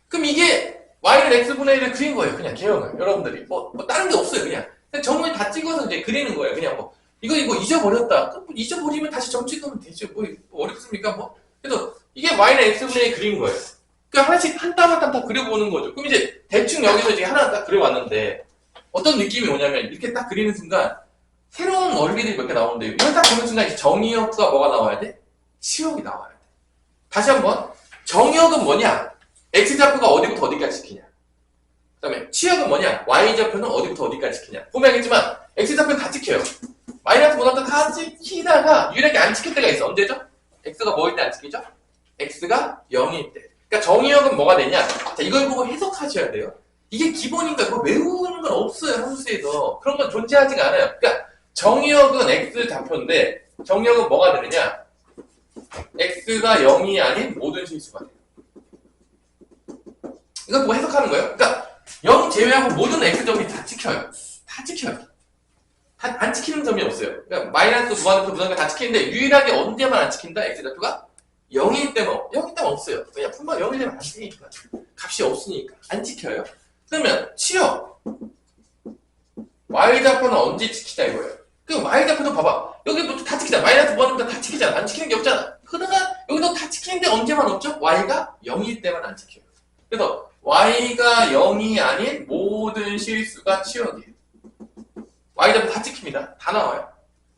S1: 그럼 이게 y를 x분의 1을 그린 거예요. 그냥 개형을. 여러분들이. 뭐 다른 게 없어요. 그냥 점을 다 찍어서 이제 그리는 거예요. 그냥 이거 잊어버렸다. 그럼 잊어버리면 다시 점 찍으면 되죠. 뭐 어렵습니까? 그래서 이게 y는 x분의 1 그린 거예요. 그러니까 하나씩 한 땀 한 땀 다 그려보는 거죠. 그럼 이제 대충 여기서 이제 하나 딱 그려왔는데 어떤 느낌이 오냐면 이렇게 딱 그리는 순간 새로운 원리들이 몇 개 나오는데 이걸 딱 보는 순간 이제 정의역과 뭐가 나와야 돼? 치역이 나와야 돼. 다시 한번 정의역은 뭐냐? x좌표가 어디부터 어디까지 지키냐? 그 다음에 치역은 뭐냐? y좌표는 어디부터 어디까지 지키냐? 보면 알겠지만 x좌표는 다 지켜요. 마이너스 보다 다 지키다가 유일하게 안 지킬 때가 있어. 언제죠? x가 뭐일 때 안 지키죠? x가 0일 때. 그러니까 정의역은 뭐가 되냐? 자, 이걸 보고 해석하셔야 돼요. 이게 기본인가? 그거 외우는 건 없어요, 함수에서. 그런 건 존재하지가 않아요. 그러니까 정의역은 x좌표인데 정의역은 뭐가 되느냐? x가 0이 아닌 모든 실수가 돼요. 이걸 보고 해석하는 거예요. 그러니까 0 제외하고 모든 x점이 다 지켜요. 다 지켜요. 안 지키는 점이 없어요. 그러니까 마이너스 무한대표 무한대표 다 지키는데 유일하게 언제만 안 지킨다? x좌표가 0일 때면 없어요. 그냥 분명 0일 되면 안 되니까. 값이 없으니까 안 지켜요. 그러면 치역 y좌표는 언제 지키자 이거예요. 그럼 y좌표도 봐봐. 여기부터 다 지키잖아. 마이너스 무한대표 다 지키잖아. 안 지키는 게 없잖아. 그러다가 여기도 다 지키는데 언제만 없죠? y가 0일 때만 안 지켜요. 그래서 y가 0이 아닌 모든 실수가 치역이에요. y좌표 다 찍힙니다. 다 나와요.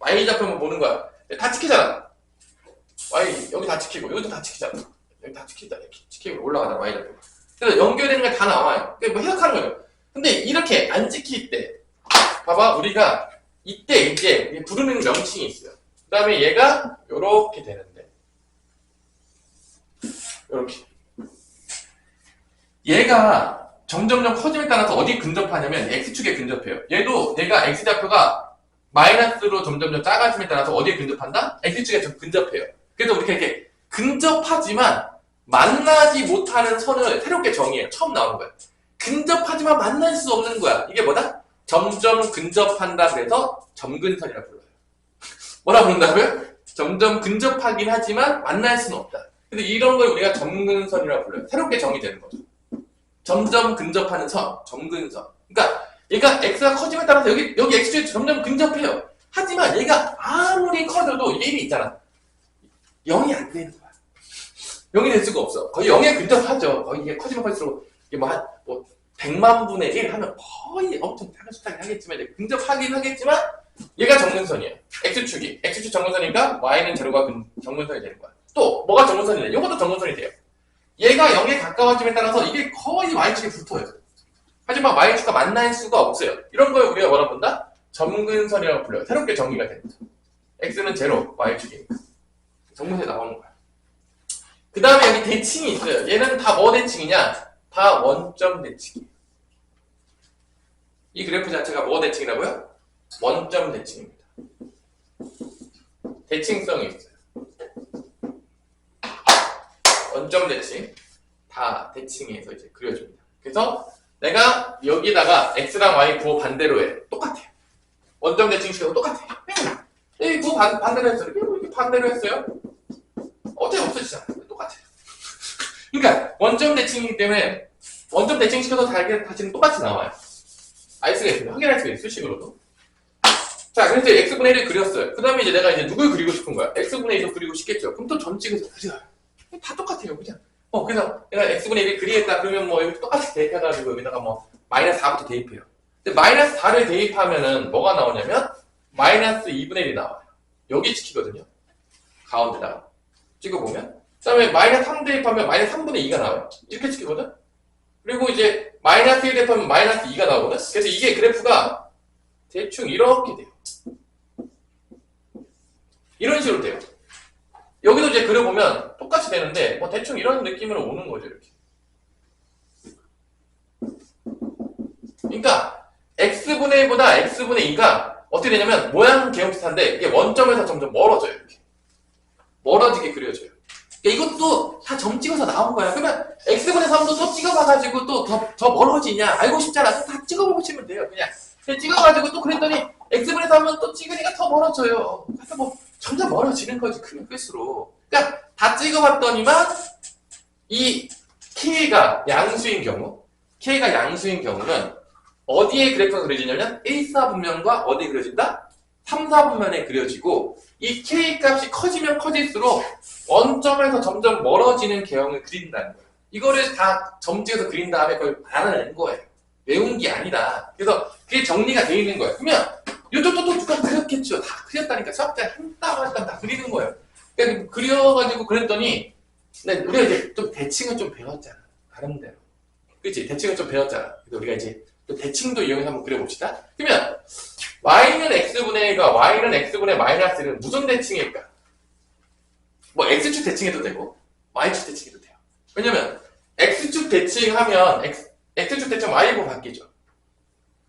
S1: y좌표만 보는 거야. 다 찍히잖아. y 여기 다 찍히고 여기도 다 찍히잖아. 여기 다 찍히다. 이렇게 찍히고 올라가잖아. y좌표. 그래서 연결되는 게 다 나와요. 그게 뭐 해석하는 거예요. 근데 이렇게 안 찍힐 때 봐봐. 우리가 이때 이제 부르는 명칭이 있어요. 그 다음에 얘가 요렇게 되는데 요렇게 얘가 점점점 커짐에 따라서 어디 근접하냐면 x축에 근접해요. 얘도 내가 x좌표가 마이너스로 점점점 작아짐에 따라서 어디에 근접한다? x축에 좀 근접해요. 그래서 우리가 이렇게 근접하지만 만나지 못하는 선을 새롭게 정의해요. 처음 나오는 거야. 근접하지만 만날 수 없는 거야. 이게 뭐다? 점점 근접한다 그래서 점근선이라고 불러요. 뭐라 부른다고요? 점점 근접하긴 하지만 만날 수는 없다. 근데 이런 걸 우리가 점근선이라고 불러요. 새롭게 정의되는 거죠. 점점 근접하는 선, 점근선. 그러니까 얘가 x가 커짐에 따라서 여기 x축에 점점 근접해요. 하지만 얘가 아무리 커져도 이게 1이 있잖아. 0이 안 되는 거야. 0이 될 수가 없어. 거의 0에 근접하죠. 거의 이게 커지면 커질수록 이게 뭐 100만 분의 1 하면 거의 엄청 작은 숫자긴 하겠지만 이제 근접하긴 하겠지만 얘가 정근선이에요. x축 정근선이니까 y는 제로가 정근선이 되는 거야. 또 뭐가 정근선이냐? 이것도 정근선이 돼요. 얘가 0에 가까워짐에 따라서 이게 거의 y축에 붙어요. 하지만 y축과 만날 수가 없어요. 이런 걸 우리가 뭐라 본다? 점근선이라고 불러요. 새롭게 정의가 됩니다. x는 제로, y축이니까. 정근선이 나오는 거야. 그 다음에 여기 대칭이 있어요. 얘는 다 뭐 대칭이냐? 다 원점 대칭이에요. 이 그래프 자체가 뭐 대칭이라고요? 원점 대칭입니다. 대칭성이 있어요. 원점 대칭. 다 대칭해서 이제 그려줍니다. 그래서 내가 여기다가 x랑 y 구호 반대로 해. 똑같아요. 원점 대칭식하고 똑같아요. 이 구호 반대로 했어요. 이렇게 반대로 했어요. 어떻게 없어지잖아요. 똑같아요. 그러니까 원점 대칭이기 때문에 원점 대칭 시켜도 다시는 똑같이 나와요. 알 수가 있어요. 확인할 수가 있어요. 수식으로도. 자, 그래서 x분의 1을 그렸어요. 그 다음에 이제 내가 이제 누굴 그리고 싶은 거야? x분의 1을 그리고 싶겠죠. 그럼 또 점 찍어서 그려요. 다 똑같아요. 그냥. 그래서 내가 x분의 1을 그리겠다. 그러면 뭐 여기 똑같이 대입해가지고 여기다가 뭐 마이너스 4부터 대입해요. 근데 마이너스 4를 대입하면은 뭐가 나오냐면 마이너스 2분의 1이 나와요. 여기 찍히거든요. 가운데다가. 찍어보면. 그 다음에 마이너스 3 대입하면 마이너스 3분의 2가 나와요. 이렇게 찍히거든? 그리고 이제 마이너스 1 대입하면 마이너스 2가 나오거든? 그래서 이게 그래프가 대충 이렇게 돼요. 이런 식으로 돼요. 여기도 이제 그려보면 똑같이 되는데 뭐 대충 이런 느낌으로 오는 거죠. 이렇게. 그러니까 x분의 1보다 x분의 2가 어떻게 되냐면 모양 개형 비슷한데 이게 원점에서 점점 멀어져요. 이렇게. 멀어지게 그려져요. 그러니까 이것도 다 점 찍어서 나온 거야. 그러면 x분의 3도 또 찍어봐가지고 또 더 멀어지냐 알고 싶잖아. 다 찍어보시면 돼요. 그냥 찍어가지고 또 그랬더니 x분의 3은 또 찍으니까 더 멀어져요. 그래서 뭐 점점 멀어지는 거지. 크면 클수록. 그러니까 다 찍어봤더니만 이 k가 양수인 경우는 어디에 그래프가 그려지냐면 일사분면과 어디 그려진다? 3, 4분면에 그려지고 이 K 값이 커지면 커질수록 원점에서 점점 멀어지는 개형을 그린다는 거예요. 이거를 다 점 찍어서 그린 다음에 그걸 알아낸 거예요. 외운 게 아니다. 그래서 그게 정리가 되어 있는 거예요. 그러면 이쪽도 또 누가 그렸겠죠. 다 그렸다니까. 수학자 한 땀 한 땀 다 그리는 거예요. 그러니까 그려가지고 그랬더니 우리가 이제 좀 대칭을 좀 배웠잖아. 나름대로. 그치? 대칭을 좀 배웠잖아. 그래서 우리가 이제 또 대칭도 이용해서 한번 그려봅시다. 그러면 y는 x분의 1과 y는 x분의 마이너스 1은 무슨 대칭일까? 뭐 x축 대칭해도 되고 y축 대칭해도 돼요. 왜냐면 x축 대칭하면 x축 대칭 y로 바뀌죠.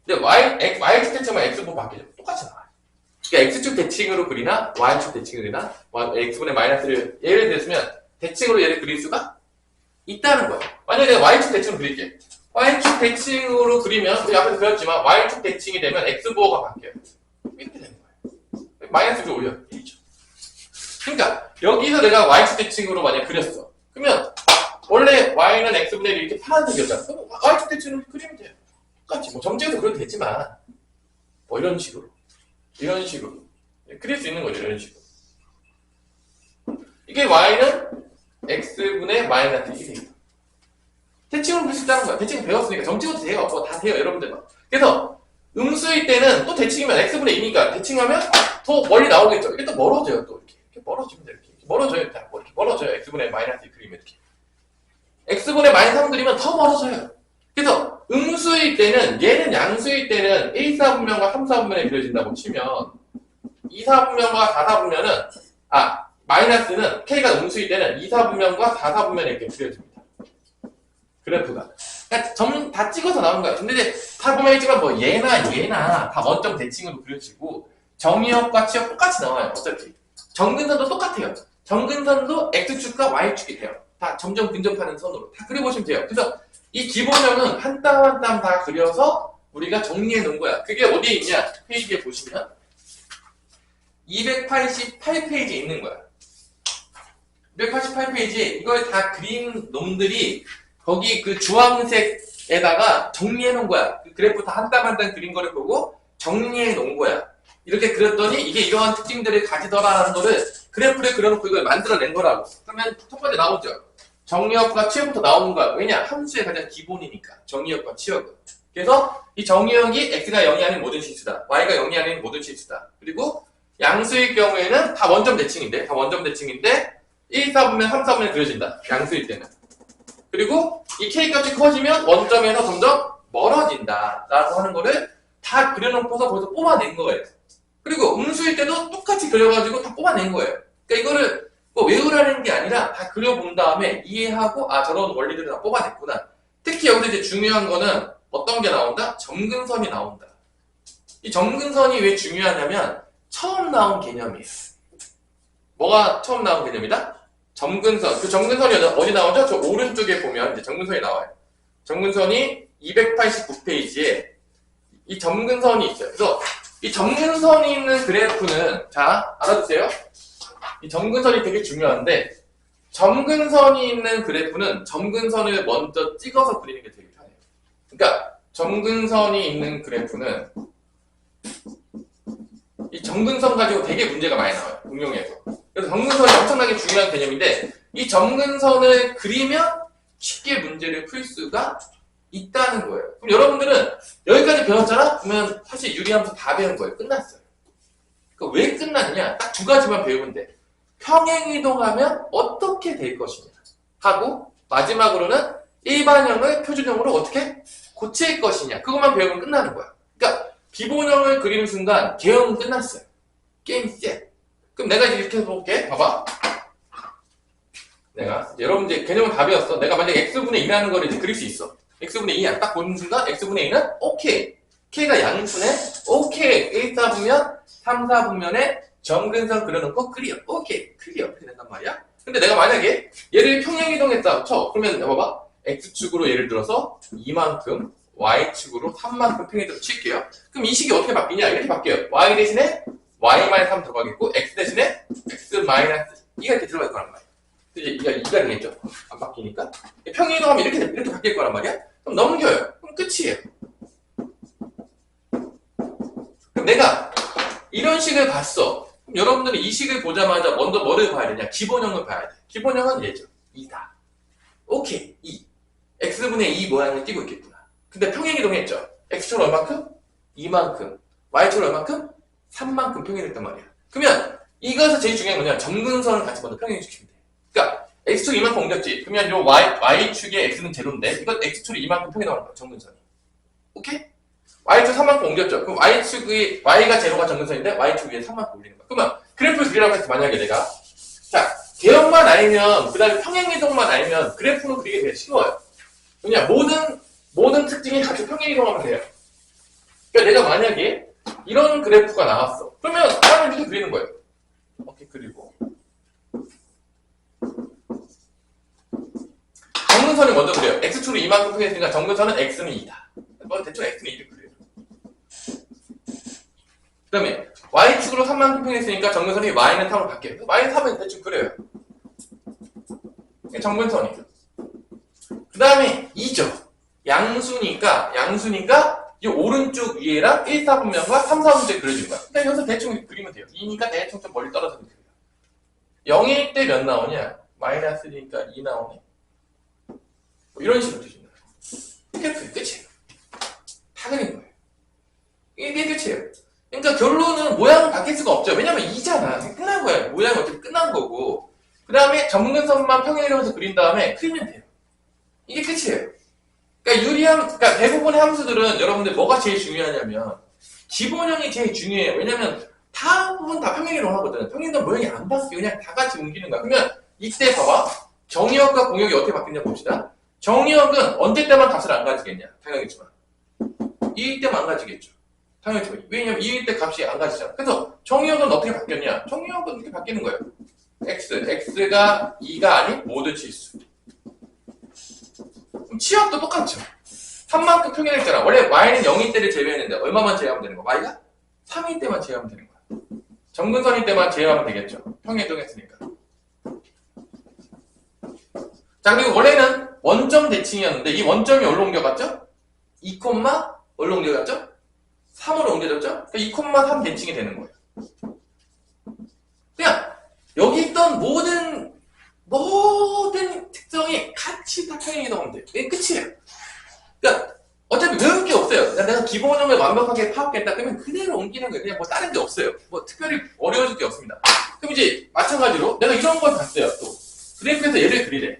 S1: 근데 y축 대칭하면 x로 바뀌죠. 똑같이 나와요. 그러니까 x축 대칭으로 그리나 y축 대칭으로 그리나 x분의 마이너스를 예를 들면 대칭으로 얘를 그릴 수가 있다는 거예요. 만약에 내가 y축 대칭으로 그릴게. y축 대칭으로 그리면 우리 앞에서 그렸지만 y축 대칭이 되면 x부호가 바뀌어요. 이렇게 되는 거예요. 마이너스를 올려. 1죠. 그러니까 여기서 내가 y축 대칭으로 만약 그렸어. 그러면 원래 y는 x분의 1 이렇게 파란색이었잖아. 그럼 y축 대칭으로 그리면 돼요. 똑같이 뭐 점찍어서 그려도 되지만 뭐 이런 식으로 그릴 수 있는 거죠. 이런 식으로. 이게 y는 x분의 마이너스 1이에요. 대칭으로 그릴 수 있다는 거야. 대칭 배웠으니까 점 찍어도 돼요. 뭐 다 돼요. 여러분들. 그래서 음수일 때는 또 대칭이면 x분의 2니까 대칭하면 더 멀리 나오겠죠. 이게 또 멀어져요. 또 이렇게 멀어지면 돼요. 이렇게 멀어져요. 일단 뭐 이렇게 멀어져요. x분의 마이너스 2 그리면 이렇게. x분의 마이너스 3 그리면 더 멀어져요. 그래서 음수일 때는 얘는 양수일 때는 1, 4분면과 3, 4분면에 그려진다고 치면 2, 4분면과 4, 4분면은 마이너스는 k가 음수일 때는 2, 4분면과 4, 4분면에 이렇게 그려집니다. 그래프가. 그러니까 점 다 찍어서 나온 거야. 근데 이제 다 보면 있지만 뭐 얘나 다 원점 대칭으로 그려지고 정의역과 치역 똑같이 나와요. 어차피. 정근선도 똑같아요. 정근선도 x축과 y축이 돼요. 다 점점 근접하는 선으로 다 그려보시면 돼요. 그래서 이 기본형은 한 땀 한 땀 다 그려서 우리가 정리해 놓은 거야. 그게 어디에 있냐? 페이지에 보시면 288페이지에 있는 거야. 288페이지에 이걸 다 그린 놈들이 거기 그 주황색에다가 정리해 놓은 거야. 그 그래프 다 한 땀 한 땀 그린 거를 보고 정리해 놓은 거야. 이렇게 그렸더니 이게 이러한 특징들을 가지더라라는 거를 그래프를 그려놓고 이걸 만들어낸 거라고. 그러면 첫 번째 나오죠. 정의역과 치역부터 나오는 거야. 왜냐? 함수의 가장 기본이니까. 정의역과 치역은. 그래서 이 정의역이 x가 0이 아닌 모든 실수다. y가 0이 아닌 모든 실수다. 그리고 양수일 경우에는 다 원점 대칭인데 1, 4분면, 3, 4분면 그려진다. 양수일 때는. 그리고 이 k값이 커지면 원점에서 점점 멀어진다. 라고 하는 거를 다 그려놓고서 거기서 뽑아낸 거예요. 그리고 음수일 때도 똑같이 그려가지고 다 뽑아낸 거예요. 그러니까 이거를 뭐 외우라는 게 아니라 다 그려본 다음에 이해하고 저런 원리들을 다 뽑아냈구나. 특히 여기서 이제 중요한 거는 어떤 게 나온다? 점근선이 나온다. 이 점근선이 왜 중요하냐면 처음 나온 개념이에요. 뭐가 처음 나온 개념이다? 점근선. 그 점근선이 어디 나오죠? 저 오른쪽에 보면 이제 점근선이 나와요. 점근선이 289페이지에 이 점근선이 있어요. 그래서 이 점근선이 있는 그래프는 알아두세요. 이 점근선이 되게 중요한데 점근선이 있는 그래프는 점근선을 먼저 찍어서 그리는 게 되게 편해요. 그러니까 점근선이 있는 그래프는 이 점근선 가지고 되게 문제가 많이 나와요. 응용에서. 그래서 점근선이 엄청나게 중요한 개념인데 이 점근선을 그리면 쉽게 문제를 풀 수가 있다는 거예요. 그럼 여러분들은 여기까지 배웠잖아? 그러면 사실 유리함수 다 배운 거예요. 끝났어요. 그러니까 왜 끝났냐? 딱 두 가지만 배우면 돼. 평행이동하면 어떻게 될 것이냐 하고 마지막으로는 일반형을 표준형으로 어떻게 고칠 것이냐. 그것만 배우면 끝나는 거야. 그러니까 기본형을 그리는 순간 개형은 끝났어요. 게임 셋. 그럼 내가 이제 이렇게 해볼게. 봐봐. 여러분 이제 개념은 다 배웠어. 내가 만약에 x분의 2라는 거를 이제 그릴 수 있어. x분의 2야. 딱 보는 순간 x분의 2는 오케이. k가 양수네. 오케이. 1, 4분면, 3, 4분면에 점근선 그려놓고 그려. 오케이. 클리어. 이렇게 된단 말이야. 근데 내가 만약에 얘를 평행이동했다 쳐. 그러면 봐봐. x축으로 예를 들어서 2만큼, y축으로 3만큼 평행이동 칠게요. 그럼 이 식이 어떻게 바뀌냐? 이렇게 바뀌어요. y 대신에 y-3 들어가겠고 x 대신에 x-2가 이렇게 들어갈 거란 말이야. 이제 이가 되겠죠? 안 바뀌니까. 평행이동하면 이렇게 바뀔 거란 말이야? 그럼 넘겨요. 그럼 끝이에요. 그럼 내가 이런 식을 봤어. 그럼 여러분들은 이 식을 보자마자 먼저 뭐를 봐야 되냐? 기본형을 봐야 돼. 기본형은 얘죠. 2다. 오케이. 2. x분의 2 모양을 띄고 있겠구나. 근데 평행이동했죠. x축은 얼만큼? 2만큼. y축은 얼만큼? 3만큼 평행했단 말이야. 그러면 이거에서 제일 중요한 거냐? 점근선을 같이 먼저 평행시키면 돼. 그러니까 x축 2만큼 옮겼지. 그러면 요 y축의 x는 제로인데 이건 x축이 2만큼 평행하는 거야. 점근선이. 오케이? y축 3만큼 옮겼죠. 그럼 y축이 y가 제로가 점근선인데 y축 위에 3만큼 올리는 거야. 그러면 그래프를 그리라고 해서 만약에 내가 자 개형만 알면 그 다음에 평행이동만 알면 그래프를 그리기 되게 쉬워요. 왜냐 모든 특징이 같이 평행이동하면 돼요. 그러니까 내가 만약에 이런 그래프가 나왔어. 그러면 나는 이렇게 그리는 거예요. 이렇게 그리고 정근선을 먼저 그려요. x축으로 이만큼 평행했으니까 정근선은 x는 2다. 대충 x는 2를 그려요. 그 다음에 y축으로 3만큼 평행했으니까 정근선이 y는 3으로 바뀌어요. y는 3은 대충 그려요. 정근선이죠. 그 다음에 2죠. 양수니까 이 오른쪽 위에랑 1, 4분면과 3, 4분째 그려주는 거야. 그러니까 여기서 대충 그리면 돼요. 2니까 대충 좀 멀리 떨어져서 그려요. 0일 때 몇 나오냐? 마이너스니까 2 나오네. 뭐 이런 식으로 되신다. 이게 끝이에요. 다 그린 거예요. 이게 끝이에요. 그러니까 결론은 모양은 바뀔 수가 없죠. 왜냐면 2잖아. 끝난 거야. 모양이 어차피 끝난 거고. 그 다음에 점근선만 평행이동해서 그린 다음에 그리면 돼요. 이게 끝이에요. 그러니까 대부분의 함수들은 여러분들 뭐가 제일 중요하냐면 기본형이 제일 중요해요. 왜냐면 대부분 다 평행이동 하거든. 평행이동 모양이 안 바뀌어. 그냥 다 같이 옮기는 거야. 그러면 이때 봐봐. 정의역과 공역이 어떻게 바뀌냐 봅시다. 정의역은 언제 때만 값을 안 가지겠냐? 당연히지만 2일 때만 안 가지겠죠. 당연히지만 왜냐면 2일 때 값이 안 가지잖아. 그래서 정의역은 어떻게 바뀌었냐? 정의역은 이렇게 바뀌는 거예요. x가 2가 아닌 모든 치수. 치역도 똑같죠. 3만큼 평행했잖아. 원래 y는 0일 때를 제외했는데 얼마만 제외하면 되는 거야? y가 3일 때만 제외하면 되는 거야. 점근선일 때만 제외하면 되겠죠. 평행이동했으니까. 자, 그리고 원래는 원점 대칭이었는데 이 원점이 어디로 옮겨갔죠? 2, 어디로 옮겨갔죠? 3으로 옮겨졌죠? 그러니까 2, 3 대칭이 되는 거예요. 그냥 여기 있던 모든 특성이 같이 다 평행이동하면 돼요. 이게 끝이에요. 그러니까 어차피 외울 게 없어요. 내가 기본형을 완벽하게 파악했다 그러면 그대로 옮기는 거예요. 그냥 뭐 다른 게 없어요. 뭐 특별히 어려워질 게 없습니다. 그럼 이제 마찬가지로 내가 이런 걸 봤어요. 또 그래프에서 얘를 그리래.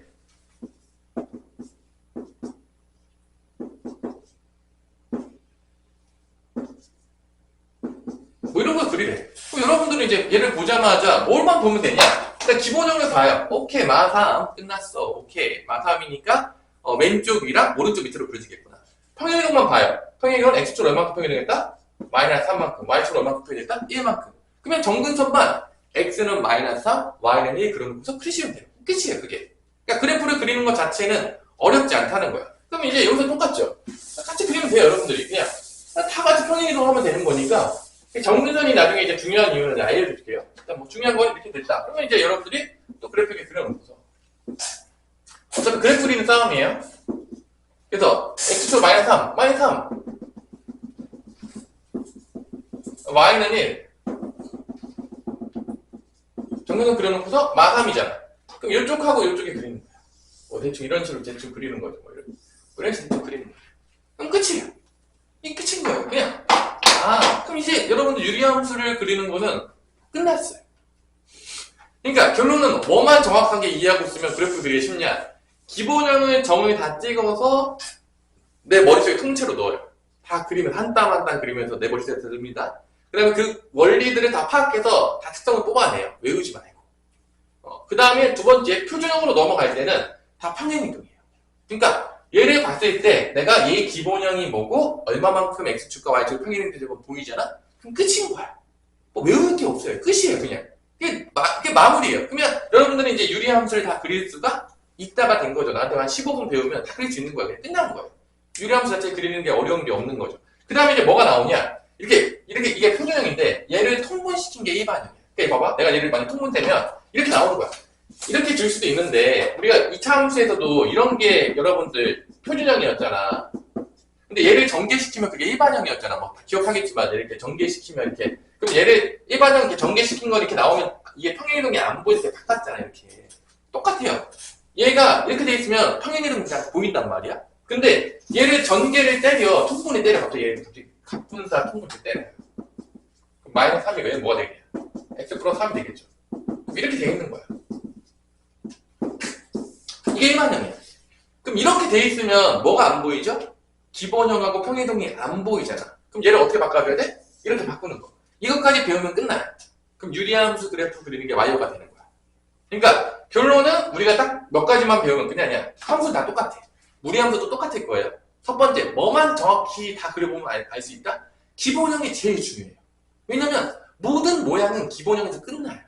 S1: 뭐 이런 걸 그리래. 그럼 여러분들은 이제 얘를 보자마자 뭘만 보면 되냐? 일단 기본형을 봐요. 오케이, 마3 끝났어. 오케이, 마3이니까 왼쪽 위랑 오른쪽 밑으로 그려지겠구나. 평행이동만 봐요. 평행이동은 x축으로 얼마큼 평행했다? 마이너스 3만큼. y축으로 얼마큼 평행했다? 1만큼. 그러면 정근선만 x는 마이너스 3, y는 1 그려놓고서 그리시면 돼요. 끝이에요, 그게. 그러니까 그래프를 그리는 것 자체는 어렵지 않다는 거야. 그럼 이제 여기서 똑같죠? 같이 그리면 돼요, 여러분들이. 그냥 다 같이 평행이동하면 되는 거니까. 정근선이 나중에 이제 중요한 이유는 알려드릴게요. 일단 뭐 중요한 건 이렇게 됐다. 그러면 이제 여러분들이 또 그래프에 그려놓고서. 어차피 그래프 그리는 싸움이에요. 그래서 x축 마이너스 3, y는 1. 정근선 그려놓고서 마3이잖아. 그럼 이쪽하고 이쪽에 그리는 거야. 대충 이런 식으로 대충 그리는 거죠. 뭐 이런 식으로 대충 그리는 거야. 그럼 끝이에요. 이게 끝인 거예요. 그냥. 그럼 이제 여러분들 유리함수를 그리는 거는 끝났어요. 그러니까 결론은 뭐만 정확하게 이해하고 있으면 그래프 그리기 쉽냐? 기본형을 점을 다 찍어서 내 머릿속에 통째로 넣어요. 다 그리면 한 땀 한 땀 그리면서 내 머릿속에 듭니다. 그 다음에 그 원리들을 다 파악해서 다 특성을 뽑아내요. 외우지 말고. 그 다음에 두 번째 표준형으로 넘어갈 때는 다 평행이동이에요. 그러니까 얘를 봤을 때 내가 얘 기본형이 뭐고 얼마만큼 x축과 y축 평행이동이 되고 보이잖아? 그럼 끝인 거야. 뭐 외울 게 없어요. 끝이에요, 그냥. 그게 마무리예요. 그러면 여러분들은 이제 유리함수를 다 그릴 수가 있다가 된 거죠. 나한테 한 15분 배우면 다 그릴 수 있는 거예요. 그냥 끝난 거예요. 유리함수 자체 그리는 게 어려운 게 없는 거죠. 그 다음에 이제 뭐가 나오냐? 이렇게 이게 표준형인데 얘를 통분시킨 게 일반형이야. 그러니까 봐봐. 내가 얘를 만약 통분되면 이렇게 나오는 거야. 이렇게 줄 수도 있는데 우리가 2차 함수에서도 이런 게 여러분들 표준형이었잖아. 근데 얘를 전개시키면 그게 일반형이었잖아. 뭐 기억하겠지만 이렇게 전개시키면 이렇게 그럼 얘를 일반형 이렇게 전개시킨 거 이렇게 나오면 이게 평행이동이 안 보일 때 바꿨잖아. 이렇게 똑같아요. 얘가 이렇게 돼 있으면 평행이동이 그냥 보인단 말이야. 근데 얘를 전개를 때려 통분이 때려 갑자기 얘를 갑자기 각분사 통분을 때려요. 그럼 마이너스 3이고 얘는 뭐가 되겠냐? x 플러스 3이 되겠죠. 그럼 이렇게 돼 있는 거야. 이게 일반형이야. 그럼 이렇게 돼 있으면 뭐가 안 보이죠? 기본형하고 평행이동이 안 보이잖아. 그럼 얘를 어떻게 바꿔줘야 돼? 이렇게 바꾸는 거. 이것까지 배우면 끝나요. 그럼 유리함수 그래프 그리는 게 와이어가 되는 거야. 그러니까 결론은 우리가 딱 몇 가지만 배우면 끝나냐. 함수는 다 똑같아. 무리함수도 똑같을 거예요. 첫 번째, 뭐만 정확히 다 그려보면 알 수 있다? 기본형이 제일 중요해요. 왜냐면 모든 모양은 기본형에서 끝나요.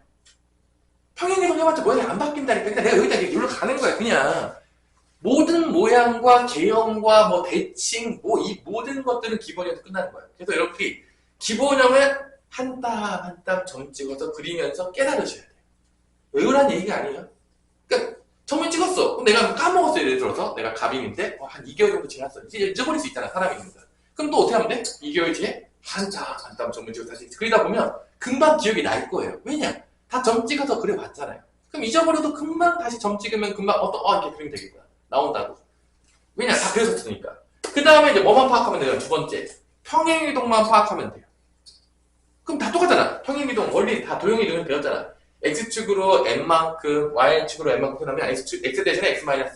S1: 평행이동 해봤자 모양이 안 바뀐다니까. 그러니까 내가 여기다 이렇게 눌러 가는 거야. 그냥 모든 모양과 개형과 뭐 대칭 뭐 이 모든 것들은 기본형에서 끝나는 거야. 그래서 이렇게 기본형을 한 땀 한 땀 점 찍어서 그리면서 깨달으셔야 돼요. 외우란 얘기가 아니에요. 그러니까 처음에 찍었어. 그럼 내가 까먹었어. 예를 들어서 내가 갑인인데 한 2개월 정도 지났어. 이제 잊어버릴 수 있잖아. 사람이니까. 그럼 또 어떻게 하면 돼? 2개월 뒤에 한 땀 점을 찍어 다시 그리다 보면 금방 기억이 날 거예요. 왜냐? 다 점 찍어서 그려봤잖아요. 그럼 잊어버려도 금방 다시 점 찍으면 금방 이렇게 그리면 되겠구나. 나온다고. 왜냐? 다 그려졌으니까. 그 다음에 이제 뭐만 파악하면 돼요? 두 번째. 평행이동만 파악하면 돼요. 그럼 다 똑같잖아. 평행이동 원리 다 도형이동을 배웠잖아. x축으로 n만큼, y축으로 n만큼 하면 x 대신에 x-n,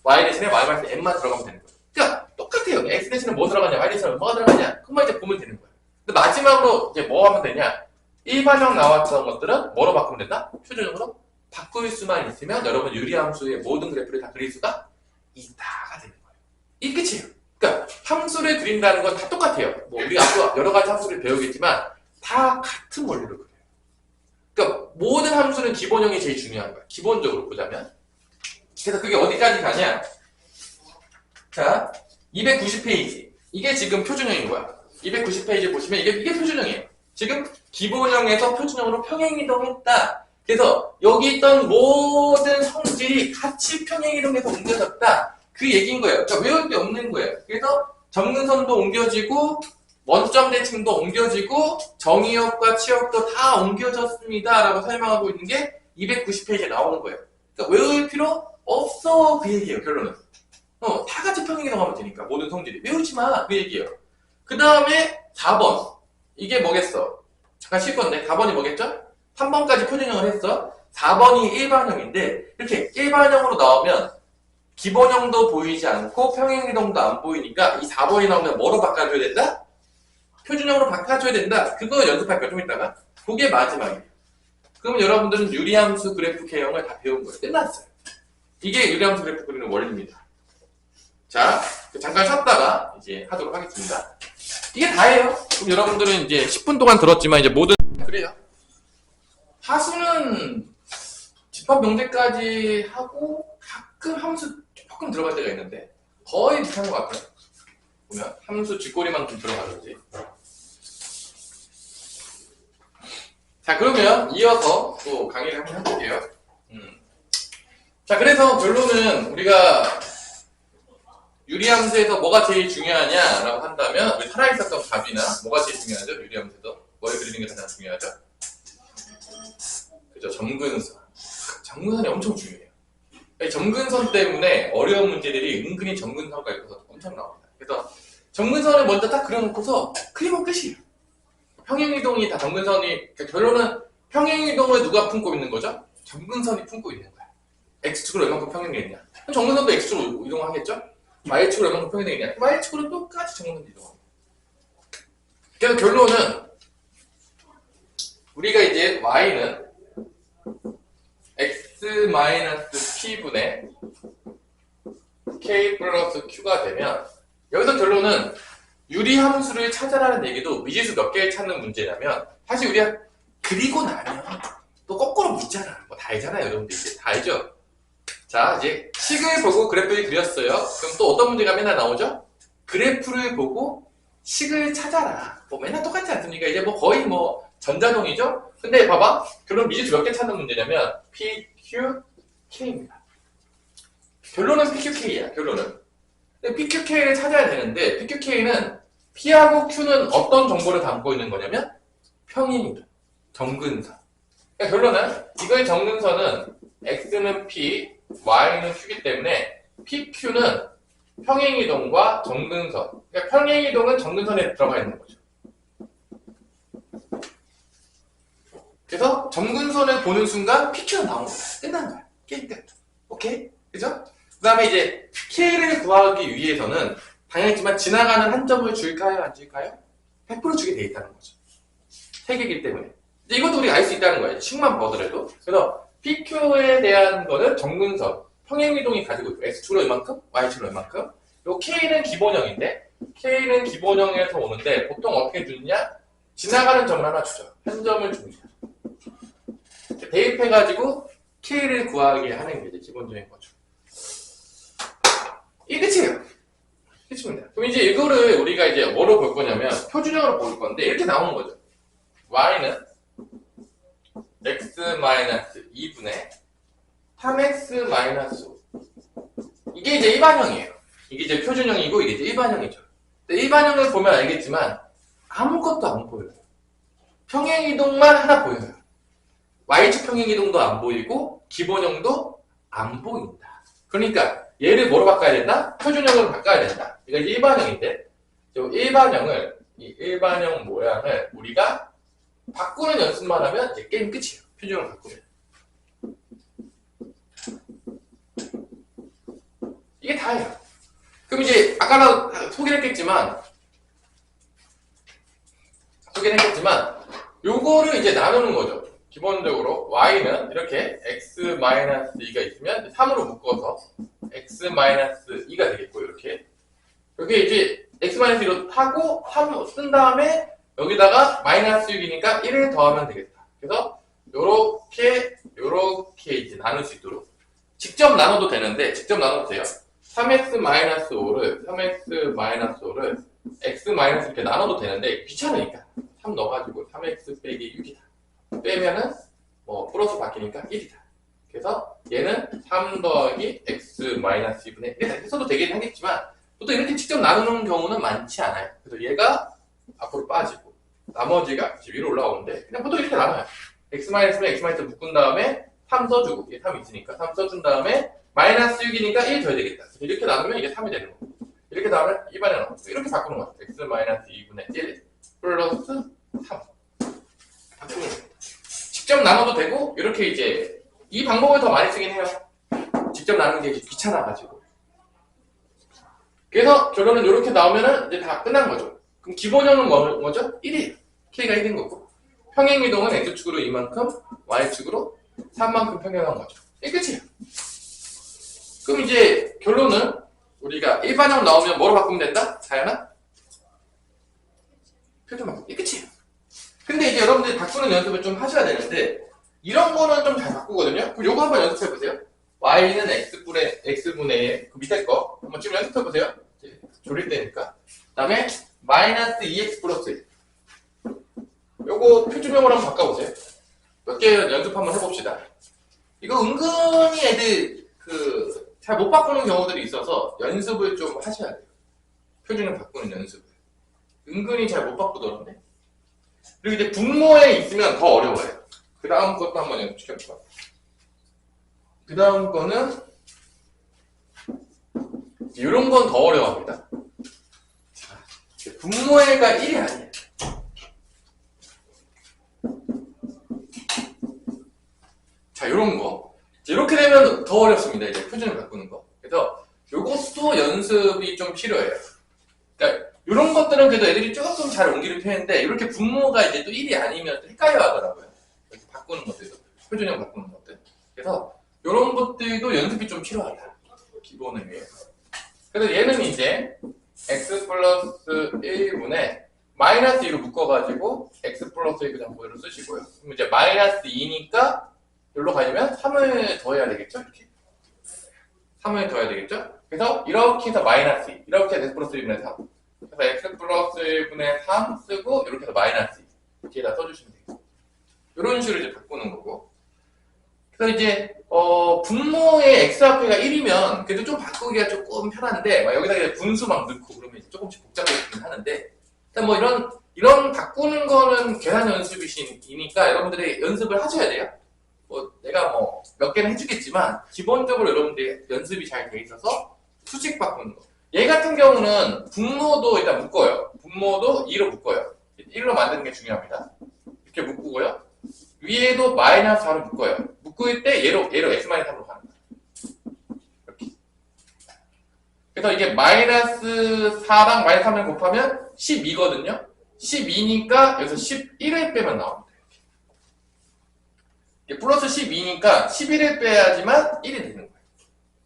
S1: y 대신에 y-n만 들어가면 되는 거예요. 그러니까 똑같아요. x 대신에 뭐 들어가냐, y 대신에 뭐가 들어가냐. 그만 이제 보면 되는 거예요. 근데 마지막으로 이제 뭐 하면 되냐? 일반형 나왔던 것들은 뭐로 바꾸면 된다? 표준형으로 바꿀 수만 있으면 여러분 유리함수의 모든 그래프를 다 그릴 수가 있다가 되는 거예요. 이게 끝이에요. 그러니까 함수를 그린다는 건 다 똑같아요. 뭐 우리가 앞으로 여러 가지 함수를 배우겠지만 다 같은 원리로 그려요. 그러니까 모든 함수는 기본형이 제일 중요한 거야. 기본적으로 보자면. 그래서 그게 어디까지 가냐? 자, 290페이지. 이게 지금 표준형인 거야. 290페이지 보시면 이게 표준형이에요. 지금 기본형에서 표준형으로 평행이동했다. 그래서 여기 있던 모든 성질이 같이 평행이동해서 옮겨졌다. 그 얘기인 거예요. 그러니까 외울 게 없는 거예요. 그래서 점근선도 옮겨지고 원점 대칭도 옮겨지고 정의역과 치역도 다 옮겨졌습니다. 라고 설명하고 있는 게 290페이지에 나오는 거예요. 그러니까 외울 필요 없어. 그 얘기예요. 결론은. 다 같이 평행이동하면 되니까 모든 성질이. 외우지 마. 그 얘기예요. 그 다음에 4번. 이게 뭐겠어? 잠깐 쉴 건데 4번이 뭐겠죠? 3번까지 표준형을 했어. 4번이 일반형인데 이렇게 일반형으로 나오면 기본형도 보이지 않고 평행이동도 안 보이니까 이 4번이 나오면 뭐로 바꿔줘야 된다? 표준형으로 바꿔줘야 된다. 그거 연습할 거야. 좀 이따가. 그게 마지막이에요. 그러면 여러분들은 유리함수 그래프 개형을 다 배운 거예요. 끝났어요. 이게 유리함수 그래프 그리는 원리입니다. 자, 잠깐 쉬었다가 이제 하도록 하겠습니다. 이게 다예요. 그럼 여러분들은 이제 10분 동안 들었지만 이제 모든 그래요. 하수는 집합 명제까지 하고 가끔 함수 조금 들어갈 때가 있는데 거의 비슷한 것 같아요. 보면 함수 쥐꼬리만큼 들어가든지. 자, 그러면 이어서 또 강의를 한번 해볼게요. 자, 그래서 결론은 우리가 유리함수에서 뭐가 제일 중요하냐라고 한다면 우리 살아있었던 값이나 뭐가 제일 중요하죠? 유리함수에서 뭘 그리는 게 가장 중요하죠? 그죠? 점근선. 점근선이 엄청 중요해요. 이 점근선 때문에 어려운 문제들이 은근히 점근선과 있어서 엄청 나옵니다. 그래서 점근선을 먼저 딱 그려놓고서 그리면 끝이에요. 평행이동이 다 점근선이, 그러니까 결론은 평행이동을 누가 품고 있는 거죠? 점근선이 품고 있는 거야. X축으로 얼만큼 평행이겠냐? 그럼 점근선도 X축으로 이동하겠죠? Y축으로 얼만큼 평행이겠냐? Y축으로 똑같이 점근선이 이동합니다. 그래서 결론은 우리가 이제 Y는 X-P분의 K 플러스 Q가 되면 여기서 결론은 유리함수를 찾아라는 얘기도 미지수 몇 개를 찾는 문제냐면 사실 우리가 그리고 나면 또 거꾸로 묻잖아. 뭐 다 알잖아요. 여러분들 이제 다 알죠? 자, 이제 식을 보고 그래프를 그렸어요. 그럼 또 어떤 문제가 맨날 나오죠? 그래프를 보고 식을 찾아라. 뭐 맨날 똑같지 않습니까? 이제 뭐 거의 뭐 전자동이죠? 근데 봐봐. 결론 미지수 몇 개 찾는 문제냐면 PQK입니다. 결론은 PQK야. 결론은. PQK를 찾아야 되는데 PQK는 P하고 Q는 어떤 정보를 담고 있는 거냐면 평행이동, 정근선. 그러니까 결론은 이거의 정근선은 X는 P, Y는 Q이기 때문에 PQ는 평행이동과 정근선. 그러니까 평행이동은 정근선에 들어가 있는 거죠. 그래서 정근선을 보는 순간 PQ는 나온 거야. 끝난 거야. 게임 끝. 오케이? 그죠? 그 다음에 이제 K를 구하기 위해서는 당연했지만 지나가는 한 점을 줄까요? 안 줄까요? 100% 주게 돼 있다는 거죠. 세 개이기 때문에. 이제 이것도 우리가 알 수 있다는 거예요. 식만 보더라도. 그래서 PQ에 대한 거는 정근선, 평행이동이 가지고 있고 X축으로 이만큼, Y축으로 이만큼. 요 K는 기본형인데 K는 기본형에서 오는데 보통 어떻게 주느냐? 지나가는 점을 하나 주죠. 한 점을 줍니다. 대입해가지고 K를 구하게 하는 게 이제 기본적인 거죠. 이게 끝이에요. 끝입니다. 그럼 이제 이거를 우리가 이제 뭐로 볼 거냐면 표준형으로 볼 건데 이렇게 나오는 거죠. Y는 X-2분의 3X-5 이게 이제 일반형이에요. 이게 이제 표준형이고 이게 이제 일반형이죠. 근데 일반형을 보면 알겠지만 아무것도 안 보여요. 평행이동만 하나 보여요. Y축 평행이동도 안 보이고 기본형도 안 보인다. 그러니까 얘를 뭐로 바꿔야 된다? 표준형으로 바꿔야 된다. 이거 이제 일반형인데 이 일반형 모양을 우리가 바꾸는 연습만 하면 이제 게임 끝이에요. 표준형을 바꾸면. 이게 다예요. 그럼 이제 아까 소개를 했겠지만 요거를 이제 나누는 거죠. 기본적으로 y는 이렇게 x-2가 있으면 3으로 묶어서 x-2가 되겠고 이렇게 여기 이제 x-2로 타고 3 쓴 다음에 여기다가 마이너스 6이니까 1을 더하면 되겠다. 그래서 요렇게 이제 나눌 수 있도록 직접 나눠도 되는데 직접 나눠도 돼요. 3x-5를 x- 이렇게 나눠도 되는데 귀찮으니까 3 넣어가지고 3x 빼기 6이다. 빼면은 뭐 플러스 바뀌니까 1이다. 그래서 얘는 3 더하기 x-2분의 1 했어도 되긴 하겠지만 보통 이렇게 직접 나누는 경우는 많지 않아요. 그래서 얘가 앞으로 빠지고 나머지가 위로 올라오는데 그냥 보통 이렇게 나눠요. x-는 x- 묶은 다음에 3 써주고 얘 3 있으니까 3 써준 다음에 마이너스 6이니까 1 줘야 되겠다. 이렇게 나누면 이게 3이 되는 거고 이렇게 나누면 2반에 나눠 이렇게 바꾸는 거죠. x-2분의 1 플러스 3 바꾸는 거예요. 직접 나눠도 되고 이렇게 이제 이 방법을 더 많이 쓰긴 해요. 직접 나누는 게 귀찮아가지고. 그래서 결론은 이렇게 나오면은 이제 다 끝난 거죠. 그럼 기본형은 뭐죠? 1이에요. K가 1인 거고. 평행이동은 X축으로 이만큼, Y축으로 3만큼 평행한 거죠. 이게 끝이에요. 그럼 이제 결론은 우리가 일반형 나오면 뭐로 바꾸면 된다? 자연아? 표준 바꾸기. 이게 끝이에요. 근데 이제 여러분들이 바꾸는 연습을 좀 하셔야 되는데 이런 거는 좀 잘 바꾸거든요. 그럼 요거 한번 연습해보세요. Y는 X분의 1, 그 밑에 거 한번 지금 연습해보세요. 조릴 때니까. 그 다음에 마이너스 2X 플러스 1 요거 표준형으로 한번 바꿔보세요. 몇 개 연습 한번 해봅시다. 이거 은근히 애들 잘 못 바꾸는 경우들이 있어서 연습을 좀 하셔야 돼요. 표준형 바꾸는 연습을. 은근히 잘 못 바꾸더라고요. 그리고 이제 분모에 있으면 더 어려워요. 그 다음 것도 한번 연습시켜볼까요? 그 다음 거는 이런 건 더 어려워합니다. 자, 분모에가 1이 아니에요. 자, 요런 거. 이렇게 되면 더 어렵습니다. 이제 표준을 바꾸는 거. 그래서 요것도 연습이 좀 필요해요. 그러니까 이런 것들은 그래도 애들이 조금 잘 옮기는 편인데 이렇게 분모가 이제 또 1이 아니면 헷갈려 하더라고요. 이렇게 바꾸는 것들도 표준형 바꾸는 것들. 그래서 이런 것들도 연습이 좀 필요하다. 기본을 위해서. 그래서 얘는 이제 x 플러스 1분의 마이너스 2로 묶어가지고 x 플러스 1 그냥 그대로 쓰시고요. 그럼 이제 마이너스 2니까 여기로 가려면 3을 더해야 되겠죠? 이렇게. 3을 더해야 되겠죠? 그래서 이렇게 해서 마이너스 2. 이렇게 해서 x 플러스 1분의 3. 그래서 x 플러스 1분의 3 쓰고 이렇게 해서 마이너스 2. 이렇게다 써주시면 돼요. 이런 식으로 이제 바꾸는 거고. 그
S2: 그래서 이제 분모의 x 앞에가 1이면 그래도 좀 바꾸기가 조금 편한데 막 여기다 이제 분수 막 넣고 그러면 이제 조금씩 복잡해지긴 하는데 일단 뭐 이런 바꾸는 거는 계산 연습이니까 여러분들이 연습을 하셔야 돼요. 뭐 내가 뭐 몇 개는 해주겠지만 기본적으로 여러분들이 연습이 잘 돼 있어서 수직 바꾸는 거. 얘 같은 경우는 분모도 일단 묶어요. 분모도 2로 묶어요. 1로 만드는 게 중요합니다. 이렇게 묶고요. 위에도 마이너스 4로 묶어요. 묶을 때 얘로 x-3으로 가는 거예요. 이렇게. 그래서 이게 마이너스 4랑 마이너스 3을 곱하면 12거든요. 12니까 여기서 11을 빼면 나옵니다. 이게 플러스 12니까 11을 빼야지만 1이 되는 거예요.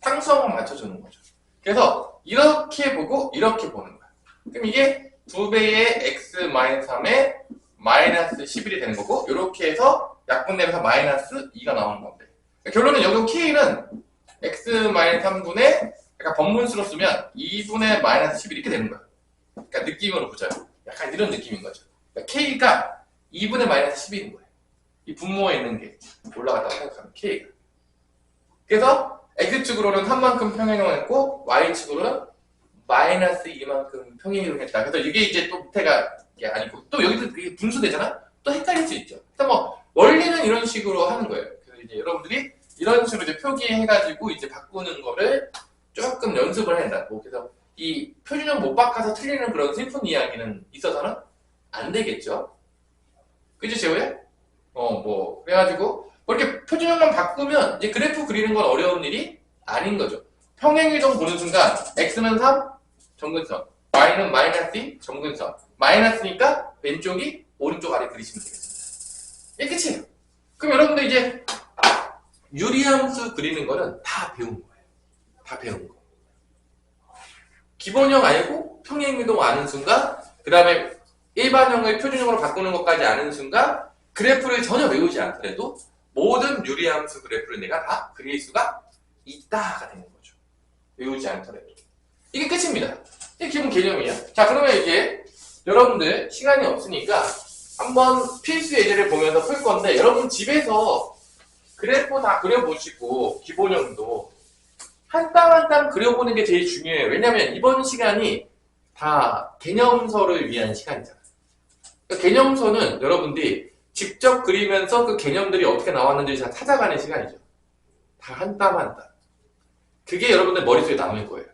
S2: 상수함만 맞춰주는 거죠. 그래서 이렇게 보고 이렇게 보는 거예요. 그럼 이게 2배의 x-3의 마이너스 11이 되는 거고 이렇게 해서 약분되면서 마이너스 2가 나오는 건데 결론은 여기 k는 x-3분의 약간 번분수로 쓰면 2분의 마이너스 11 이렇게 되는 거예요. 그러니까 느낌으로 보자요. 약간 이런 느낌인 거죠. 그러니까 k가 2분의 마이너스 10인 거예요. 이 분모에 있는 게 올라갔다고 생각하면 k가. 그래서 x축으로는 3만큼 평행이동했고 y축으로는 마이너스 2만큼 평행이동했다. 그래서 이게 이제 또 밑에가 이게 아니고 또 여기서 그게 분수되잖아? 또 헷갈릴 수 있죠. 일단 뭐 원리는 이런 식으로 하는 거예요. 그래서 이제 여러분들이 이런 식으로 이제 표기해가지고 이제 바꾸는 거를 조금 연습을 해야 한다. 그래서 이 표준형 못 바꿔서 틀리는 그런 슬픈 이야기는 있어서는 안 되겠죠. 그죠, 재호야? 그래가지고 이렇게 표준형만 바꾸면 이제 그래프 그리는 건 어려운 일이 아닌 거죠. 평행이동 보는 순간 x는 3, 정근선, y는 마이너스 2, 정근선. 마이너스니까 왼쪽이 오른쪽 아래 그리시면 되겠습니다. 이게 끝이에요. 그럼 여러분들 이제 유리함수 그리는 거는 다 배운 거예요. 다 배운 거. 기본형 알고 평행이동 아는 순간 그 다음에 일반형을 표준형으로 바꾸는 것까지 아는 순간 그래프를 전혀 외우지 않더라도 모든 유리함수 그래프를 내가 다 그릴 수가 있다가 되는 거죠. 외우지 않더라도. 이게 끝입니다. 이게 기본 개념이에요. 자, 그러면 이제 여러분들 시간이 없으니까 한번 필수 예제를 보면서 풀 건데 여러분 집에서 그래프 다 그려보시고 기본형도 한 땀 한 땀 그려보는 게 제일 중요해요. 왜냐면 이번 시간이 다 개념서를 위한 시간이잖아요. 그러니까 개념서는 여러분들이 직접 그리면서 그 개념들이 어떻게 나왔는지 다 찾아가는 시간이죠. 다 한 땀 한 땀. 그게 여러분들 머릿속에 남을 거예요.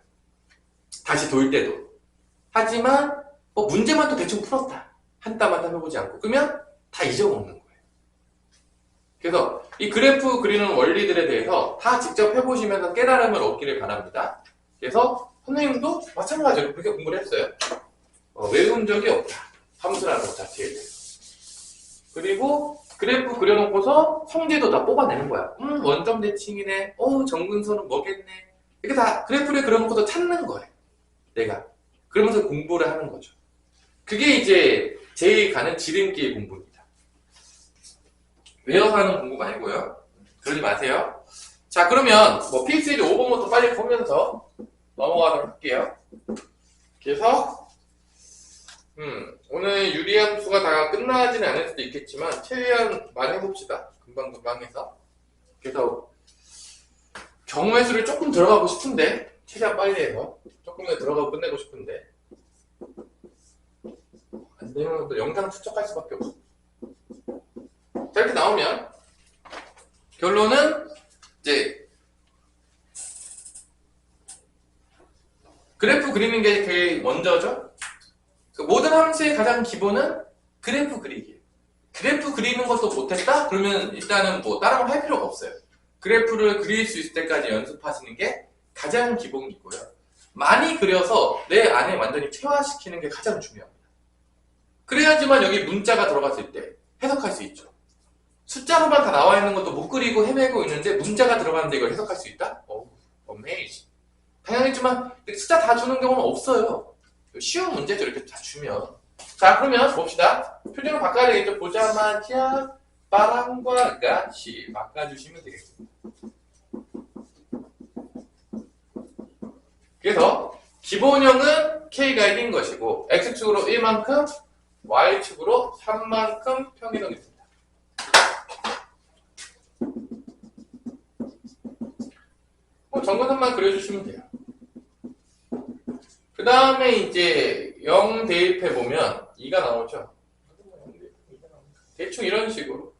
S2: 다시 돌 때도. 하지만 문제만 또 대충 풀었다. 한 땀 한 땀 해보지 않고. 그러면 다 잊어먹는 거예요. 그래서 이 그래프 그리는 원리들에 대해서 다 직접 해보시면서 깨달음을 얻기를 바랍니다. 그래서 선생님도 마찬가지로 그렇게 공부를 했어요. 외운 적이 없다. 함수라는 것 자체에 대해서. 그리고 그래프 그려놓고서 성질도 다 뽑아내는 거야. 원점 대칭이네. 정근선은 뭐겠네. 이렇게 다 그래프를 그려놓고서 찾는 거예요. 내가. 그러면서 공부를 하는 거죠. 그게 이제 제일 가는 지름길 공부입니다. 외워서 하는 공부 말고요. 그러지 마세요. 자, 그러면 필수 예제 5번부터 빨리 보면서 넘어가도록 할게요. 그래서 오늘 유리함수가 다 끝나지는 않을 수도 있겠지만 최대한 많이 해봅시다. 금방금방 해서. 그래서 경우의 수를 조금 들어가고 싶은데 최대한 빨리 해서 조금 더 들어가고 끝내고 싶은데 안 되면 또 영상 추적할 수밖에 없어. 자, 이렇게 나오면 결론은 이제 그래프 그리는 게 제일 먼저죠. 모든 함수의 가장 기본은 그래프 그리기예요. 그래프 그리는 것도 못했다? 그러면 일단은 다른 거 할 필요가 없어요. 그래프를 그릴 수 있을 때까지 연습하시는 게 가장 기본이고요. 많이 그려서 내 안에 완전히 체화시키는 게 가장 중요합니다. 그래야지만 여기 문자가 들어갔을 때 해석할 수 있죠. 숫자로만 다 나와 있는 것도 못 그리고 헤매고 있는데 문자가 들어가는데 이걸 해석할 수 있다? 어메이징. 당연하지만 숫자 다 주는 경우는 없어요. 쉬운 문제죠. 이렇게 다 주면. 자, 그러면 봅시다. 표준을 바꿔야 되겠죠. 보자마자 바람과 같이 바꿔주시면 되겠습니다. 그래서 기본형은 k가 1인 것이고 x축으로 1만큼 y축으로 3만큼 평이동입니다. 정근선만 그려주시면 돼요. 그 다음에 이제 0 대입해보면 2가 나오죠. 대충 이런 식으로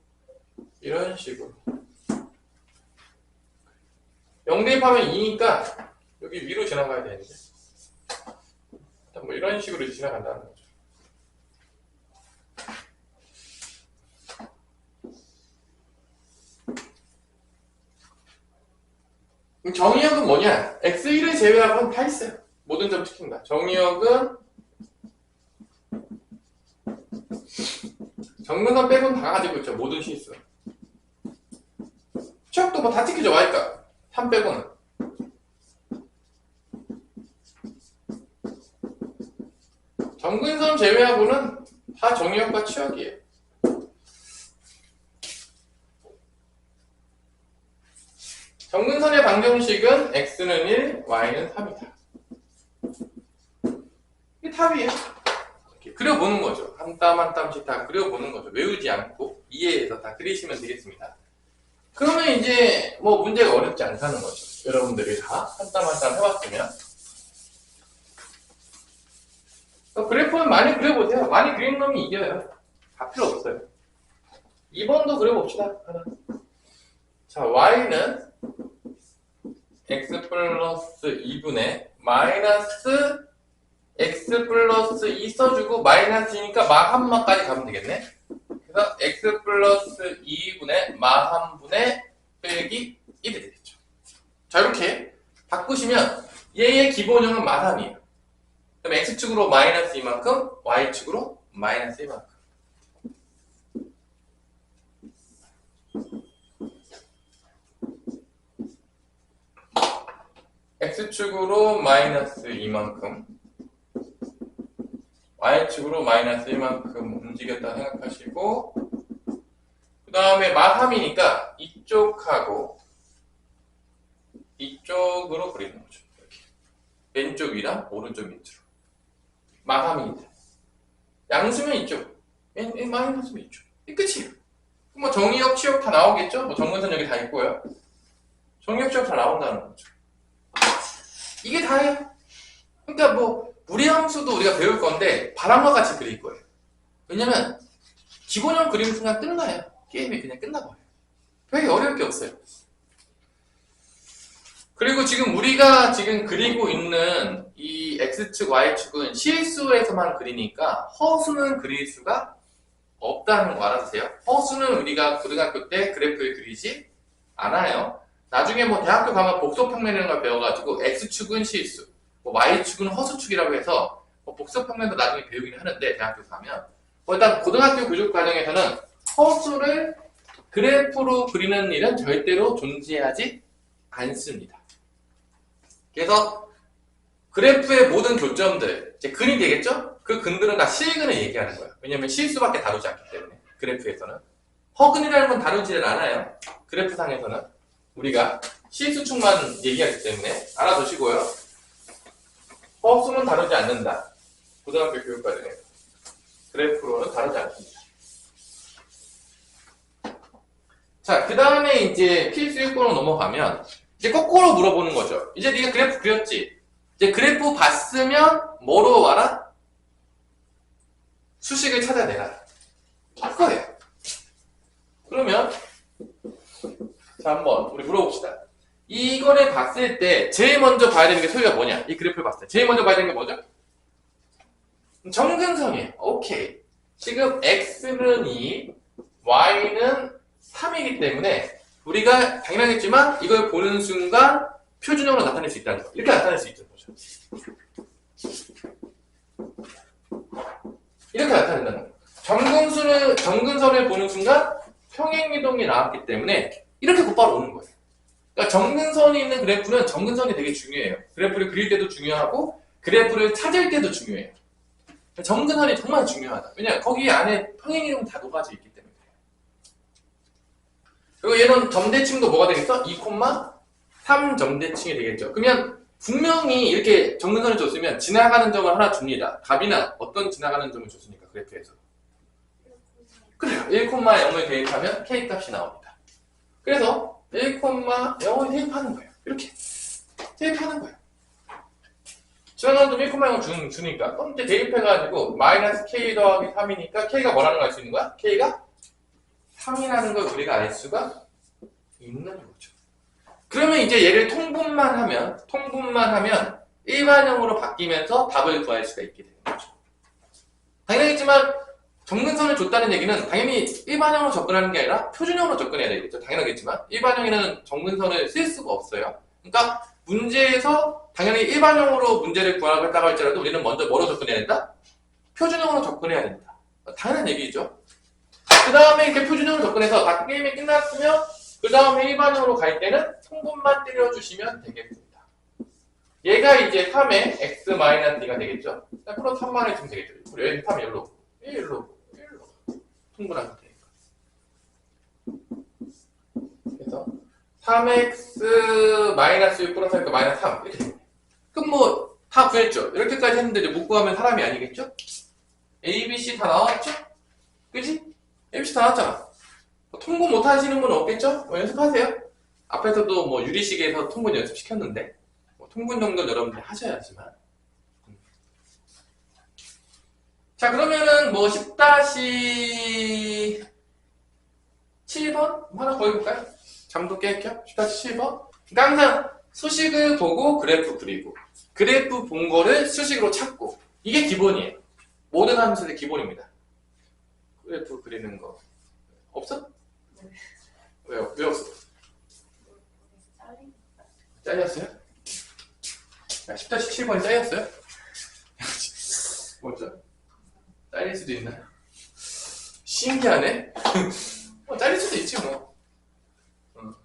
S2: 0 대입하면 2니까 여기 위로 지나가야 되는데 일단 뭐 이런 식으로 지나간다는 거죠. 정의역은 뭐냐? x1을 제외하고는 다 있어요. 모든 점 시킨다. 정의역은 정근선 빼고는 다 가지고 있죠. 모든 실수. 취역도 뭐 다 찍히죠. y값 3 빼고는. 정근선 제외하고는 다 정의역과 취역이에요. 정근선의 방정식은 x는 1, y는 3이다. 이게 답이에요. 이렇게 그려보는 거죠. 한 땀 한 땀씩 다 그려보는 거죠. 외우지 않고 이해해서 다 그리시면 되겠습니다. 그러면 이제 뭐 문제가 어렵지 않다는 거죠. 여러분들이 다 한 땀 한 땀 해봤으면. 그래프는 많이 그려보세요. 많이 그리는 놈이 이겨요. 다 필요 없어요. 2번도 그려봅시다. 하나. 자, y는 x 플러스 2분의 마이너스 x 플러스 2 써주고 마이너스니까 마한마까지 가면 되겠네. 그래서 x 플러스 2분의 마한분의 빼기 1이 되겠죠. 자, 이렇게 바꾸시면 얘의 기본형은 마삼이에요. 그럼 x축으로 마이너스 이만큼, y축으로 마이너스 이만큼. x축으로 마이너스 이만큼, y축으로 마이너스 이만큼 움직였다 생각하시고, 그 다음에 마3이니까 이쪽하고 이쪽으로 그리는 거죠. 이렇게. 왼쪽이랑 오른쪽 밑으로. 마3이니까. 양수면 이쪽, 마이너스면 이쪽. 이 끝이에요. 뭐 정의역, 취역 다 나오겠죠? 뭐 정근선 여기 다 있고요. 정의역, 취역 다 나온다는 거죠. 이게 다예요. 그러니까 뭐 무리함수도 우리가 배울 건데 바람과 같이 그릴 거예요. 왜냐면 기본형 그리는 순간 끝나요. 게임이 그냥 끝나버려요. 되게 어려울 게 없어요. 그리고 지금 우리가 지금 그리고 있는 이 x축, y축은 실수에서만 그리니까 허수는 그릴 수가 없다는 거 알아주세요. 허수는 우리가 고등학교 때 그래프에 그리지 않아요. 나중에 뭐 대학교 가면 복소평면이라는 걸 배워가지고 x축은 실수, 뭐 y축은 허수축이라고 해서 뭐 복소평면도 나중에 배우긴 하는데 대학교 가면 뭐 일단 고등학교 교육 과정에서는 허수를 그래프로 그리는 일은 절대로 존재하지 않습니다. 그래서 그래프의 모든 교점들, 이제 근이 되겠죠? 그 근들은 다 실근을 얘기하는 거예요. 왜냐면 실수밖에 다루지 않기 때문에 그래프에서는 허근이라는 건 다루지를 않아요. 그래프상에서는 우리가 실수축만 얘기하기 때문에 알아두시고요. 허수는 다루지 않는다. 고등학교 교육과정에서 그래프로는 다루지 않습니다. 자, 그 다음에 이제 필수 1번으로 넘어가면 이제 거꾸로 물어보는 거죠. 이제 네가 그래프 그렸지? 이제 그래프 봤으면 뭐로 와라? 수식을 찾아내라. 그거예요. 그러면 자, 한번 우리 물어봅시다. 이거를 봤을 때 제일 먼저 봐야 되는 게 소리가 뭐냐? 이 그래프를 봤을 때 제일 먼저 봐야 되는 게 뭐죠? 정근선이에요. 오케이. 지금 x는 2, y는 3이기 때문에 우리가 당연하겠지만 이걸 보는 순간 표준형으로 나타낼 수 있다는 거. 이렇게 나타낼 수 있다는 거죠. 이렇게 나타낸다는 거. 정근선을 보는 순간 평행이동이 나왔기 때문에 이렇게 곧바로 오는 거예요. 그러니까 정근선이 있는 그래프는 정근선이 되게 중요해요. 그래프를 그릴 때도 중요하고 그래프를 찾을 때도 중요해요. 정근선이 정말 중요하다. 왜냐면 거기 안에 평행이동 다 녹아져 있기 때문에. 그리고 얘는 점대칭도 뭐가 되겠어? 2,3 점대칭이 되겠죠. 그러면 분명히 이렇게 정근선을 줬으면 지나가는 점을 하나 줍니다. 답이나 어떤 지나가는 점을 줬으니까 그래프에서. 그래요. 1,0을 대입하면 K값이 나옵니다. 그래서 1,0을 대입하는 거예요. 이렇게. 대입하는 거야. 시간만큼 1,0 주니까 그럼 이제 대입해가지고 마이너스 k 더하기 3이니까 k가 뭐라는 걸 알 수 있는 거야? k가 3이라는 걸 우리가 알 수가 있는 거죠. 그러면 이제 얘를 통분만 하면 일반형으로 바뀌면서 답을 구할 수가 있게 되는 거죠. 당연하겠지만 정근선을 줬다는 얘기는 당연히 일반형으로 접근하는 게 아니라 표준형으로 접근해야 되겠죠. 당연하겠지만 일반형에는 정근선을 쓸 수가 없어요. 그러니까 문제에서 당연히 일반형으로 문제를 구하라고 했다고 할지라도 우리는 먼저 뭐로 접근해야 된다? 표준형으로 접근해야 된다. 당연한 얘기죠. 그 다음에 이렇게 표준형으로 접근해서 다 게임이 끝났으면 그 다음에 일반형으로 갈 때는 통분만 때려주시면 되겠습니다. 얘가 이제 3의 x-2가 되겠죠. 플러스 3만 해주면 되겠죠. 우리 여기 3 일로 통분하면 되니까. 그래서 3x-6 플러스 하니까 마이너스 3 이렇게 됩니다. 그럼 뭐 다 구했죠. 이렇게까지 했는데 이제 못 구하면 사람이 아니겠죠? A, B, C 다 나왔죠? 그지? A, B, C 다 나왔잖아. 통분 못 하시는 분은 없겠죠? 연습하세요. 앞에서도 뭐 유리식에서 통분 연습시켰는데 뭐 통분 정도는 여러분들이 하셔야지만. 자, 그러면은 뭐 10-7번 하나 더 해볼까요? 잠도 깰게요. 10-7번. 그러니까 항상 수식을 보고 그래프 그리고 그래프 본 거를 수식으로 찾고 이게 기본이에요. 모든 함수의 기본입니다. 그래프 그리는 거 없어?
S3: 네.
S2: 왜요? 왜 없어? 잘렸어요? 10-7번이 잘렸어요? 뭐죠? 잘릴 수도 있나요? 신기하네? 잘릴 수도 있지 뭐.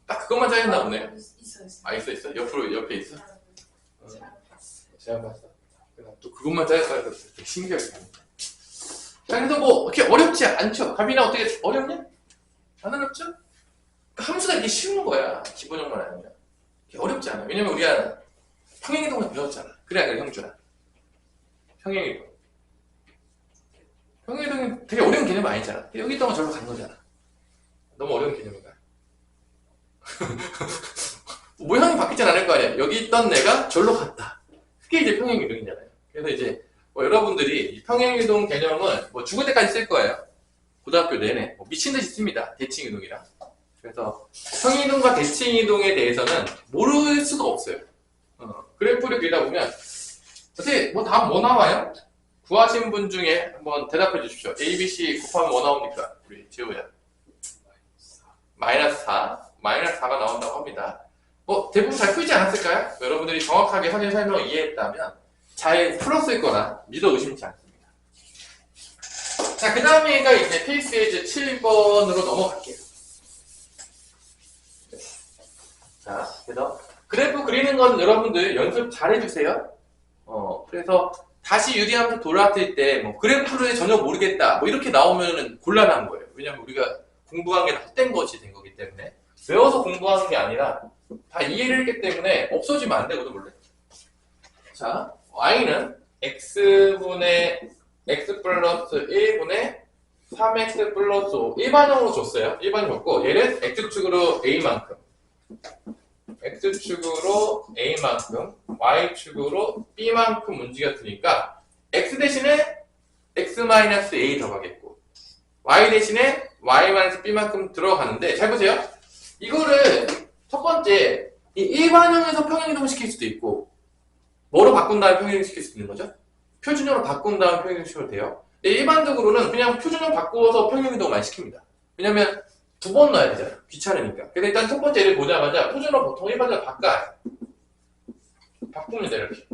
S2: 딱 그것만 잘렸나 보네요.
S3: 있어.
S2: 아, 있어. 옆에 있어?
S3: 제가
S2: 제가 봤어. 또 그것만 잘렸다고 해서 되게 신기하게 보니까. 자, 그래서 뭐, 이렇게 어렵지 않죠? 갑이나 어떻게 어렵냐? 안 어렵죠? 함수가 이게 쉬운 거야. 기본형만 아니면. 어렵지 않아. 왜냐면 우리가 평행이동을 배웠잖아. 그래, 안 그래, 형준아? 평행이동. 평행이동이 되게 어려운 개념 아니잖아. 여기 있다가 저기로 가는 거잖아. 너무 어려운 개념인가? 모양이 바뀌진 않을 거 아니야. 여기 있던 애가 절로 갔다. 그게 이제 평행이동이잖아요. 그래서 이제 뭐 여러분들이 이 평행이동 개념은 뭐 죽을 때까지 쓸 거예요. 고등학교 내내 뭐 미친 듯이 씁니다. 대칭이동이랑. 그래서 평행이동과 대칭이동에 대해서는 모를 수가 없어요. 그래프를 그리다 보면 어떻게 뭐 답 뭐 나와요? 구하신 분 중에 한번 대답해 주십시오. A, B, C 곱하면 뭐 나옵니까? 우리 재호야. 마이너스 4. 마이너스 4가 나온다고 합니다. 뭐 대부분 잘 풀지 않았을까요? 여러분들이 정확하게 선생님 설명을 이해했다면 잘 풀었을 거라 믿어 의심치 않습니다. 자, 그 다음에가 이제 페이스에이즈 7번으로 넘어갈게요. 자, 그래서 그래프 그리는 건 여러분들 연습 잘 해주세요. 그래서 다시 유리함수 돌아왔을 때 뭐 그래프를 전혀 모르겠다 뭐 이렇게 나오면 곤란한 거예요. 왜냐면 우리가 공부한 게 헛된 것이 된 거기 때문에 외워서 공부하는 게 아니라 다 이해를 했기 때문에 없어지면 안 되거든 원래. 자, y는 x분의 x 플러스 1분의 3x 플러스 5 일반형으로 줬어요. 일반형 줬고 얘는 x축으로 a만큼 x축으로 a만큼 y축으로 b만큼 움직였으니까 x 대신에 x-a 들어가겠고 y 대신에 y-b만큼 들어가는데 잘 보세요. 이거를 첫 번째 이 일반형에서 평행이동 시킬 수도 있고 뭐로 바꾼 다음에 평행이동 시킬 수도 있는 거죠? 표준형으로 바꾼 다음에 평행이동 시켜도 돼요. 근데 일반적으로는 그냥 표준형 바꾸어서 평행이동만 시킵니다. 왜냐면 두 번 넣어야 되잖아. 귀찮으니까. 그래서 일단 첫 번째 예를 보자마자 표준형 보통 일반적으로 바꿔요. 바꾸면 돼 이렇게.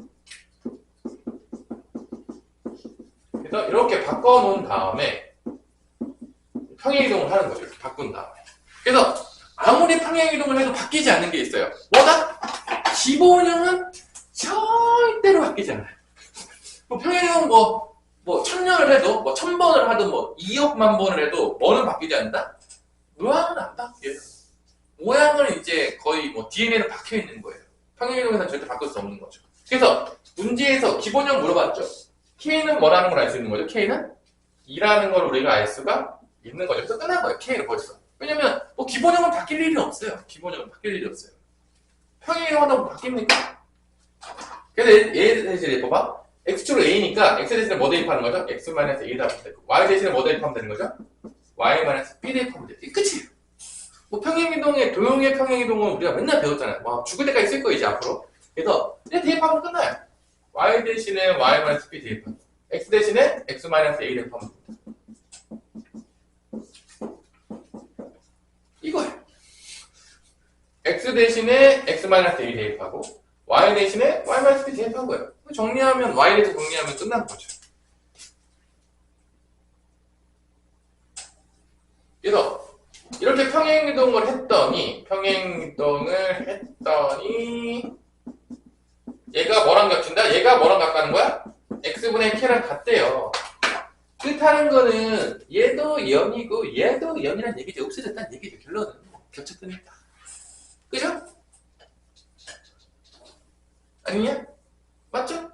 S2: 그래서 이렇게 바꿔놓은 다음에 평행이동을 하는 거죠. 이렇게 바꾼 다음에. 그래서 아무리 평행이동을 해도 바뀌지 않는 게 있어요. 뭐다? 기본형은 절대로 바뀌지 않아요. 뭐 평행이동 뭐 1000년을 해도 뭐 1000번을 하든 뭐 2억만 번을 해도 뭐는 바뀌지 않는다? 모양은 안 바뀌어요. 모양은 이제 거의 뭐 DNA는 박혀 있는 거예요. 평행이동에서는 절대 바꿀 수 없는 거죠. 그래서 문제에서 기본형 물어봤죠. K는 뭐라는 걸 알 수 있는 거죠? K는 2라는 걸 우리가 알 수가 있는 거죠. 그래서 끝난 거예요. K는 벌써. 왜냐면 뭐 기본형은 바뀔 일이 없어요. 기본형은 바뀔 일이 없어요. 평행이동한다고 바뀝니까? 그래서 얘 대신에 봐봐. x축으로 a니까 x 대신에 뭐 대입하는 거죠? x-a다 하면 되고 y 대신에 뭐 대입하면 되는 거죠? y-b 대입하면 돼. 이게 끝이에요. 뭐 평행이동의 도형의 평행이동은 우리가 맨날 배웠잖아요. 와, 죽을 때까지 쓸 거예요 이제 앞으로. 그래서 이제 대입하면 끝나요. y 대신에 y-b 대입하면 x 대신에 x-a 대입하면 됩니다. 이거예요. x 대신에 x-a 대입하고 y 대신에 y-b 대입한 거예요. 정리하면 y 대해서 정리하면 끝나는 거죠. 그래서 이렇게 평행이동을 했더니 얘가 뭐랑 겹친다? 얘가 뭐랑 같다는 거야? x분의 k랑 같대요. 뜻하는 거는 얘도 0이고 얘도 0이란 얘기죠. 없어졌다는 얘기죠. 결론은 겹쳤으니까. 그죠? 아니냐? 맞죠?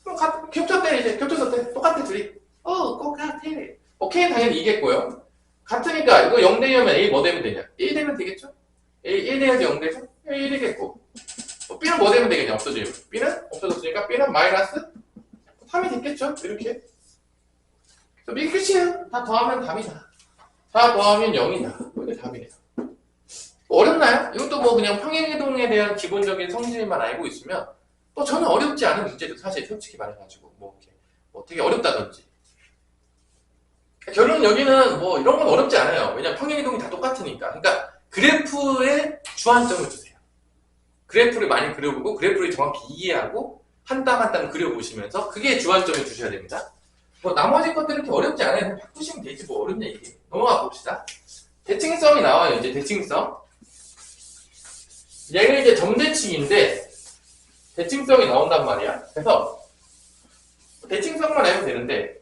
S2: 그럼 겹쳤대 이제. 겹쳤었대. 똑같아 둘이. 똑같아. K는 당연히 이겠고요. 같으니까 이거 0 되면 A 뭐 되면 되냐? 1 되면 되겠죠? A 1 돼야지 0 되죠? A 1이겠고. B는 뭐 되면 되겠냐? 없어지면. B는 없어졌으니까 B는 마이너스 3이 됐겠죠? 이렇게. 그래서 이게 끝이에요. 다 더하면 답이다. 다 더하면 0이다. 이게 답이네요. 어렵나요? 이것도 뭐 그냥 평행이동에 대한 기본적인 성질만 알고 있으면 뭐 전혀 어렵지 않은 문제도 사실 솔직히 말해가지고 뭐 이렇게 뭐 되게 어렵다든지. 결론은 여기는 뭐 이런 건 어렵지 않아요. 왜냐면 평행이동이 다 똑같으니까. 그러니까 그래프에 주안점을 주세요. 그래프를 많이 그려보고 그래프를 정확히 이해하고 한 땀 한 땀 그려보시면서 그게 주안점을 주셔야 됩니다. 뭐 나머지 것들은 이렇게 어렵지 않아요. 그냥 바꾸시면 되지 뭐 어렵냐 이게. 넘어가 봅시다. 대칭성이 나와요. 이제 대칭성. 얘는 이제 점대칭인데 대칭성이 나온단 말이야. 그래서 대칭성만 알면 되는데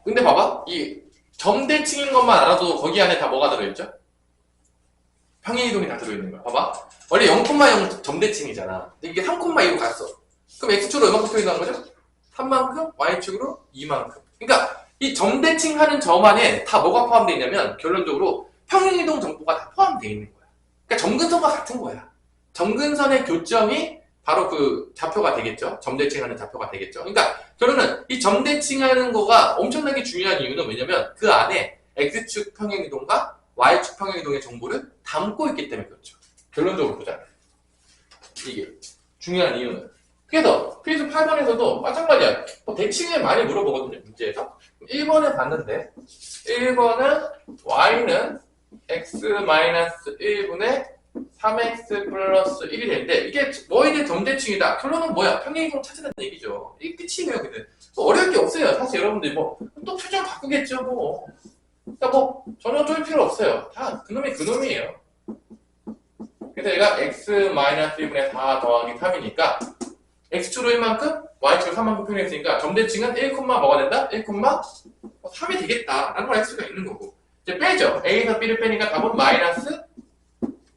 S2: 근데 봐봐. 이 점대칭인 것만 알아도 거기 안에 다 뭐가 들어있죠? 평행이동이 다 들어있는 거야. 봐봐. 원래 0,0 점대칭이잖아. 근데 이게 3,2로 갔어. 그럼 x축으로 얼마큼 표현한 거죠? 3만큼, y축으로 2만큼. 그러니까 이 점대칭 하는 점 안에 다 뭐가 포함되어 있냐면 결론적으로 평행이동 정보가 다 포함되어 있는 거야. 그러니까 점근선과 같은 거야. 점근선의 교점이 바로 그 좌표가 되겠죠. 점대칭하는 좌표가 되겠죠. 그러니까 결론은 이 점대칭하는 거가 엄청나게 중요한 이유는 왜냐면 그 안에 x축 평행이동과 y축 평행이동의 정보를 담고 있기 때문에 그렇죠. 결론적으로 보자. 이게 중요한 이유는. 그래서 퀴즈 8번에서도 마찬가지야. 대칭을 많이 물어보거든요. 문제에서. 1번에 봤는데 1번은 y는 x-1분의 3x 플러스 1이 되는데 이게 뭐에 대해 점대칭이다. 결론은 뭐야? 평행이동 찾으라는 얘기죠. 이게 끝이에요. 근데 뭐 어려울 게 없어요. 사실 여러분들 뭐 또 표정 바꾸겠죠. 뭐. 그러니까 뭐 전혀 쫄 필요 없어요. 다 그놈이 그놈이에요. 그래서 얘가 x-1분의 4 더하기 3이니까 x축으로 1만큼 y축으로 3만큼 표현했으니까 점대칭은 1, 뭐가 된다? 1, 3이 되겠다 라는 걸 할 수가 있는 거고 이제 빼죠. a에서 b를 빼니까 답은 마이너스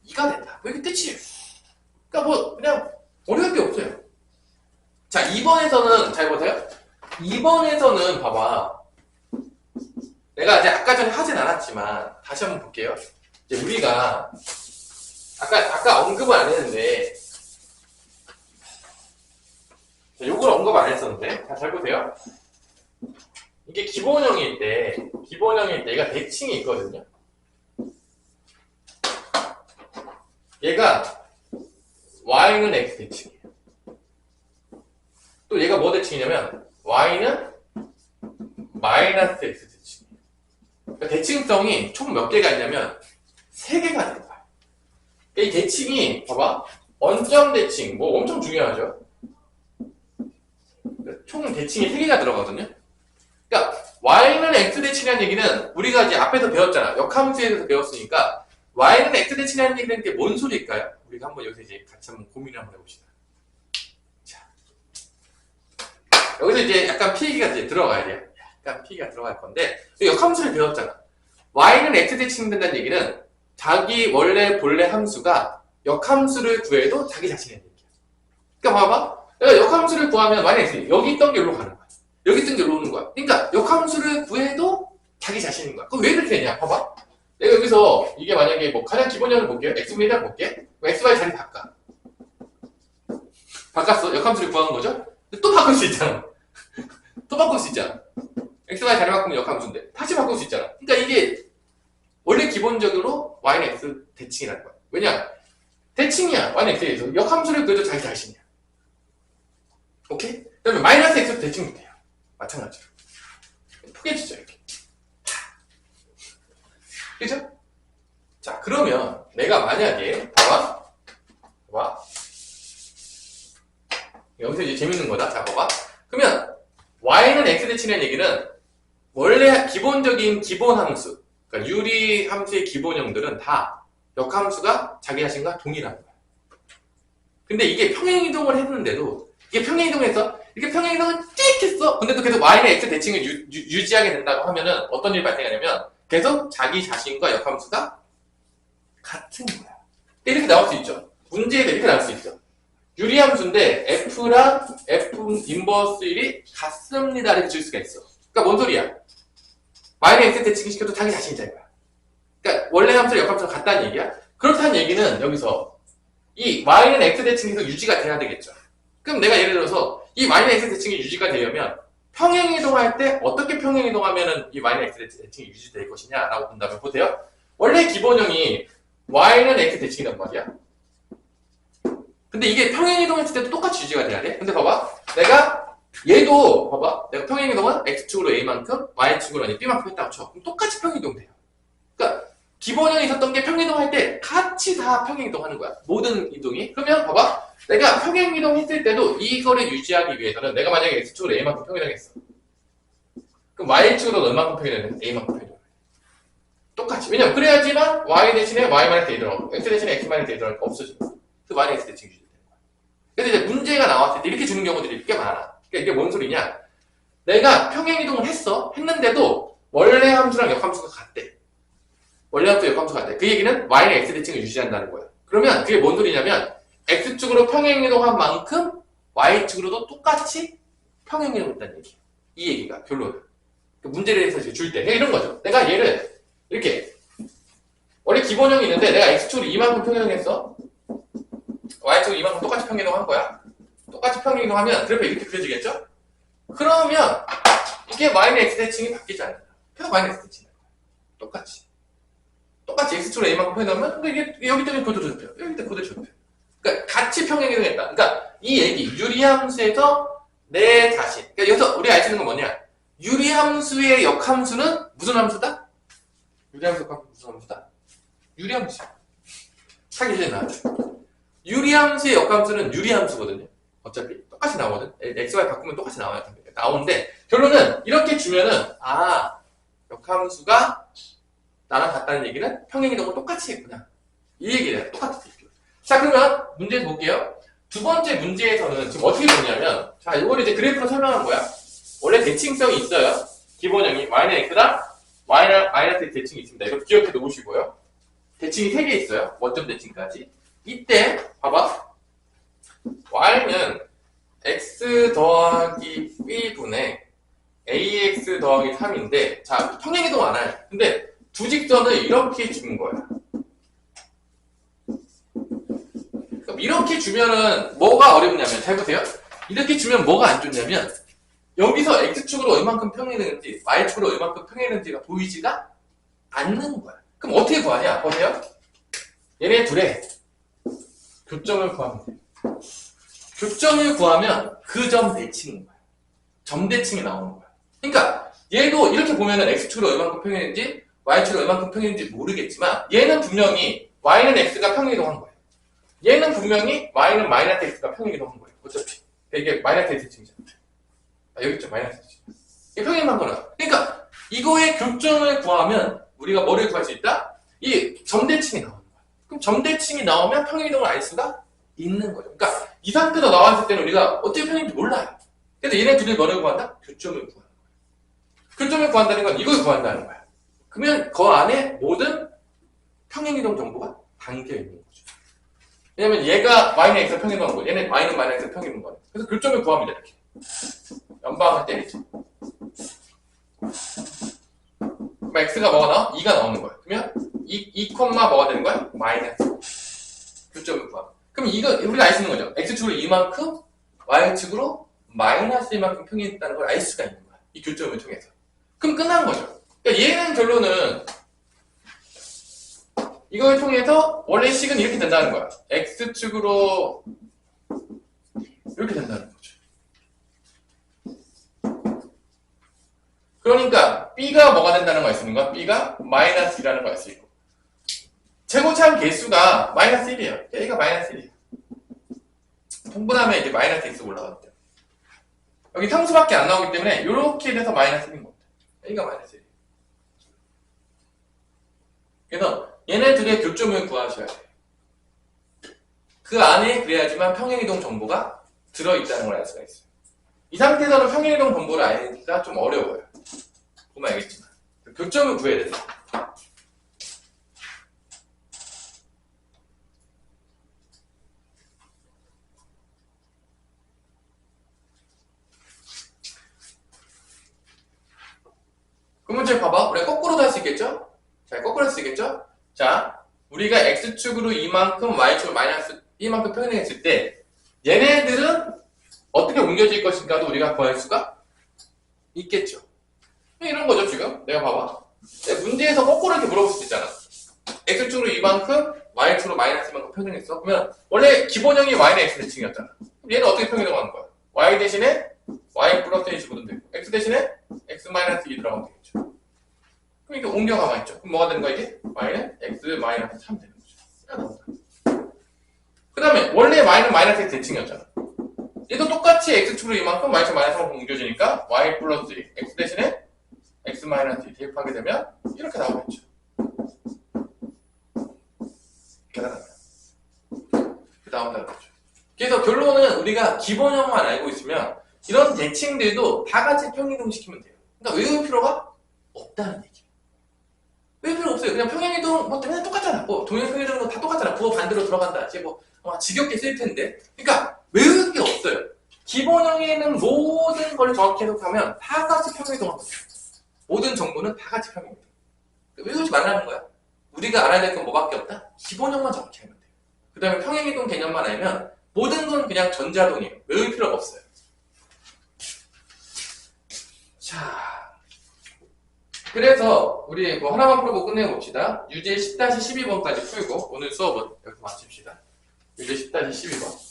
S2: 2가 된다. 이게 끝이에요. 그러니까 뭐 그냥 어려울 게 없어요. 자 2번에서는 잘 보세요. 2번에서는 봐봐. 내가 이제 아까 전에 하진 않았지만 다시 한번 볼게요. 이제 우리가 아까 언급을 안 했는데 요걸 언급 안 했었는데 잘 보세요. 이게 기본형일 때 얘가 대칭이 있거든요. 얘가 y는 x 대칭이에요. 또 얘가 뭐 대칭이냐면 y는 마이너스 x 대칭이에요. 그러니까 대칭성이 총 몇 개가 있냐면 3개가 되는 거야. 이 대칭이 봐봐 원점 대칭 뭐 엄청 중요하죠. 총 대칭이 3개가 들어가거든요. 그러니까 y는 x 대칭이라는 얘기는 우리가 이제 앞에서 배웠잖아. 역함수에서 배웠으니까 y는 x 대칭이라는 얘기는 게 뭔 소리일까요? 우리가 한번 여기서 이제 같이 한번 고민을 한번 해봅시다. 자, 여기서 이제 약간 피해기가 이제 들어가야 돼요. 약간 피해기가 들어갈 건데 역함수를 배웠잖아. y는 x 대칭이 된다는 얘기는 자기 원래 본래 함수가 역함수를 구해도 자기 자신의 얘기야. 그러니까 봐봐. 역함수를 구하면 만약에 여기 있던 게 여기로 가는 거야. 여기 있던 게 여기로 오는 거야. 그러니까 역함수를 구해도 자기 자신인 거야. 그럼 왜 이렇게 되냐? 봐봐. 내가 여기서 이게 만약에 뭐 가장 기본적으로 볼게요. x분의 1이라고 볼게. xy 자리 바꿔. 바꿨어. 역함수를 구하는 거죠? 근데 또 바꿀 수 있잖아. 또 바꿀 수 있잖아. xy 자리 바꾸면 역함수인데 다시 바꿀 수 있잖아. 그러니까 이게 원래 기본적으로 y는 x 대칭이라는 거야. 왜냐? 대칭이야. y는 x에 대해서 역함수를 그려도 자기 자신이야. 오케이? 그 다음에 마이너스 x도 대칭도 돼요. 마찬가지로. 포개지죠, 이렇게. 그죠? 자, 그러면 내가 만약에 봐봐. 여기서 이제 재밌는 거다. 자, 봐봐. 그러면 y는 x 대칭이라는 얘기는 원래 기본적인 기본 함수, 그러니까 유리 함수의 기본형들은 다 역함수가 자기 자신과 동일한 거야. 근데 이게 평행이동을 했는데도 이게 평행이동해서 이렇게 평행이동을 띡 했어. 근데도 계속 y는 x 대칭을 유지하게 된다고 하면은 어떤 일이 발생하냐면 계속 자기 자신과 역함수가 같은 거야. 이렇게 나올 수 있죠. 문제에도 이렇게 나올 수 있죠. 유리함수인데 f랑 f 인버스 1이 같습니다. 이렇게 줄 수가 있어. 그러니까 뭔 소리야? y는 x 대칭을 시켜도 자기 자신이 자는 거야. 그러니까 원래 함수랑 역함수가 같다는 얘기야. 그렇다는 얘기는 여기서 이 y는 x 대칭이 계속 유지가 돼야 되겠죠. 그럼 내가 예를 들어서 이 y는 x 대칭이 유지가 되려면 평행이동할 때 어떻게 평행이동하면은 이 y는 x 대칭이 유지될 것이냐라고 본다면 보세요. 원래 기본형이 y는 x 대칭이란 말이야. 근데 이게 평행이동했을 때도 똑같이 유지가 돼야 돼. 근데 봐봐. 내가 얘도 봐봐. 내가 평행이동은 x축으로 a만큼 y축으로 b만큼 했다고 쳐. 그럼 똑같이 평행이동돼요. 그러니까 기본형이 있었던 게 평행이동할 때 같이 다 평행이동하는 거야. 모든 이동이. 그러면 봐봐. 내가 평행이동했을 때도 이거를 유지하기 위해서는 내가 만약에 x축으로 a만큼 평행이동했어. 그럼 y축으로 얼마큼 평행이동해? a만큼 평행이동해. 똑같이. 왜냐면 그래야지만 y 대신에 y-a 들어가고 x 대신에 x-a 들어가니까 없어지고 그 y x 대칭이 유지되는 거야. 그래서 이제 문제가 나왔을 때 이렇게 주는 경우들이 꽤 많아. 그러니까 이게 뭔 소리냐? 내가 평행이동을 했는데도 원래 함수랑 역함수가 같대. 원래 함수 역함수가 같대. 그 얘기는 y는 x 대칭을 유지한다는 거야. 그러면 그게 뭔 소리냐면 x축으로 평행이동한 만큼 y축으로도 똑같이 평행이동했다는 얘기야. 이 얘기가 결론은. 그 문제를 해서 줄 때 이런 거죠. 내가 얘를 이렇게 원래 기본형이 있는데 내가 x축으로 이만큼 평행했어. y축으로 이만큼 똑같이 평행이동한 거야. 똑같이 평행이동하면 그래프 이렇게 그려지겠죠? 그러면 이게 y는 x 대칭이 바뀌지 않는다. 계속 y는 x 대칭이야. 똑같이 x축으로 a만큼 평행하면 근데 이게 여기 때문에 그대로 좁혀. 여기 때문에 그대로 좁혀. 그러니까 같이 평행이동했다. 그러니까 이 얘기 유리함수에서 내 자신. 그러니까 여기서 우리가 알 수 있는 건 뭐냐? 유리함수의 역함수는 무슨 함수다? 유리함수 역함수 무슨 함수다? 유리함수야. 하기 전에 나와줘. 유리함수의 역함수는 유리함수거든요. 어차피 똑같이 나오거든. xy 바꾸면 똑같이 나오는데 결론은 이렇게 주면은 역함수가 나랑 같다는 얘기는 평행이동을 똑같이 했구나. 이 얘기를 똑같이 했죠. 자, 그러면 문제 볼게요. 두 번째 문제에서는 지금 어떻게 보냐면, 자, 이걸 이제 그래프로 설명한 거야. 원래 대칭성이 있어요. 기본형이 y는 x랑 마이너스 대칭이 있습니다. 이거 기억해 놓으시고요. 대칭이 3개 있어요. 원점 대칭까지. 이때 봐봐. y는 x 더하기 b분의 ax 더하기 3인데 자, 평행이동 안 해요. 근데 두 직선을 이렇게 준 거야. 그럼 이렇게 주면은 뭐가 어렵냐면 잘 보세요. 이렇게 주면 뭐가 안 좋냐면 여기서 x축으로 얼만큼 평행했는지 y축으로 얼만큼 평행했는지가 보이지가 않는 거야. 그럼 어떻게 구하냐? 보세요. 얘네 둘의 교점을 구하면 돼. 교점을 구하면 그 점 대칭인 거야. 점 대칭이 나오는 거야. 그러니까 얘도 이렇게 보면은 x축으로 얼만큼 평행했는지 y축으로 얼만큼 평행했는지 모르겠지만 얘는 분명히 y는 x가 평행이동한 거예요. 얘는 분명히 y는 마이너스 x가 평행이동한 거예요. 어차피 이게 마이너스 대칭이잖아. 여기 있죠, 마이너스 대칭. 이게 평행한 거라. 그러니까 이거의 교점을 구하면 우리가 뭐를 구할 수 있다? 이 점대칭이 나오는 거야. 그럼 점대칭이 나오면 평행이동을 알 수가 있는 거죠. 그러니까 이 상태로 나왔을 때는 우리가 어떻게 평행인지 몰라요. 그래서 얘네 둘이 뭐를 구한다? 교점을 구하는 거야. 교점을 구한다는 건 이걸 구한다는 거야. 그러면 그 안에 모든 평행이동 정보가 담겨 있는 거죠. 왜냐면 얘가 마이너스 x를 평행이동한 거고 얘는 마이너스 x를 평행이동한 거야. 그래서 교점을 구합니다. 이렇게. 연방을 때리죠. 그럼 x가 뭐가 나와? 2가 나오는 거야. 그러면 2, 뭐가 되는 거야? 마이너스 교점을 구하. 그럼 이거 우리가 알 수 있는 거죠. x축으로 이만큼, y축으로 마이너스 이만큼 평행이 있다는 걸 알 수가 있는 거야. 이 교점을 통해서. 그럼 끝난 거죠. 그러니까 얘는 결론은 이걸 통해서 원래 식은 이렇게 된다는 거야. x축으로 이렇게 된다는 거죠. 그러니까 b가 뭐가 된다는 거 알 수 있는 거야? b가 마이너스 2라는 거 알 수 있고 최고차항 개수가 마이너스 1이에요. 얘가 마이너스 1이에요. 통분하면 이제 마이너스 x 올라가거든요. 여기 상수밖에 안 나오기 때문에 이렇게 돼서 마이너스 1인 겁니다. 얘가 마이너스 1이에요. 그래서 얘네들의 교점을 구하셔야 돼요. 그 안에 그래야지만 평행이동 정보가 들어있다는 걸 알 수가 있어요. 이 상태에서는 평행이동 정보를 알기가 좀 어려워요. 보면 알겠지만. 교점을 구해야 돼요. 그러면 이제 봐봐. 우리가 거꾸로도 할 수 있겠죠? 자, 거꾸로 할 수 있겠죠? 자, 우리가 x축으로 이만큼, y축으로 마이너스 이만큼 평행했을 때 얘네들은 어떻게 옮겨질 것인가도 우리가 구할 수가 있겠죠. 이런 거죠, 지금. 내가 봐봐. 문제에서 거꾸로 이렇게 물어볼 수도 있잖아. x축으로 이만큼, y축으로 마이너스 이만큼 평행했어. 그러면 원래 기본형이 y는 x 대칭이었잖아. 얘는 어떻게 평행하는 거야? y 대신에 y 플러스 1이 집어넣으면 되고 x 대신에 x 마이너스 2 들어가면 되겠죠. 그럼 이게 옮겨가만 있죠. 그럼 뭐가 되는 거야 이게? y는 x 마이너스 3 되는 거죠. 그 다음에 원래 y는 마이너스 x 대칭이었잖아. 얘도 똑같이 x축으로 이만큼 y축 마이너스 3으로 옮겨지니까 y 플러스 2 x 대신에 x 마이너스 2 대입하게 되면 이렇게 나오겠죠. 계산하면 이렇게 나온다는 거죠. 그래서 결론은 우리가 기본형만 알고 있으면 이런 대칭들도 다 같이 평행이동시키면 돼요. 그러니까 외울 필요가 없다는 얘기예요. 외울 필요 없어요. 그냥 평행이동 뭐 때문에 똑같잖아. 뭐 동일 평행이동은 다 똑같잖아. 부호 반대로 들어간다. 이제 뭐 지겹게 쓸 텐데. 그러니까 외울 게 없어요. 기본형에는 모든 걸 정확히 해석하면 다 같이 평행이동하고 있어요. 모든 정보는 다 같이 평행이동. 그러니까 외우지 말라는 거야. 우리가 알아야 될 건 뭐밖에 없다? 기본형만 정확히 하면 돼요. 그 다음에 평행이동 개념만 알면 모든 건 그냥 전자동이에요. 외울 필요가 없어요. 자, 그래서 우리 뭐 하나만 풀고 끝내봅시다. 유제 10-12번까지 풀고 오늘 수업은 여기서 마칩시다. 유제 10-12번.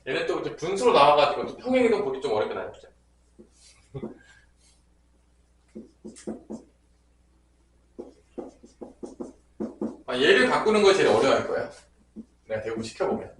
S2: 얘네 또 이제 분수로 나와가지고 또 평행이동 보기 좀 어렵게 나왔죠. 얘를 바꾸는 걸 제일 어려워할 거야. 내가 대부분 시켜보면.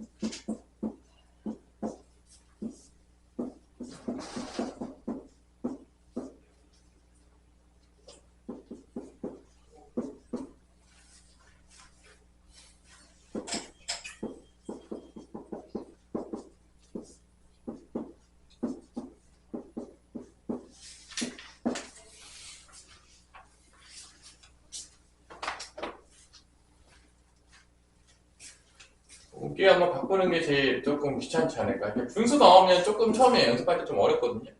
S2: 이게 한번 바꾸는 게 제일 조금 귀찮지 않을까. 이렇게 분수 나오면 조금 처음에 연습할 때 좀 어렵거든요.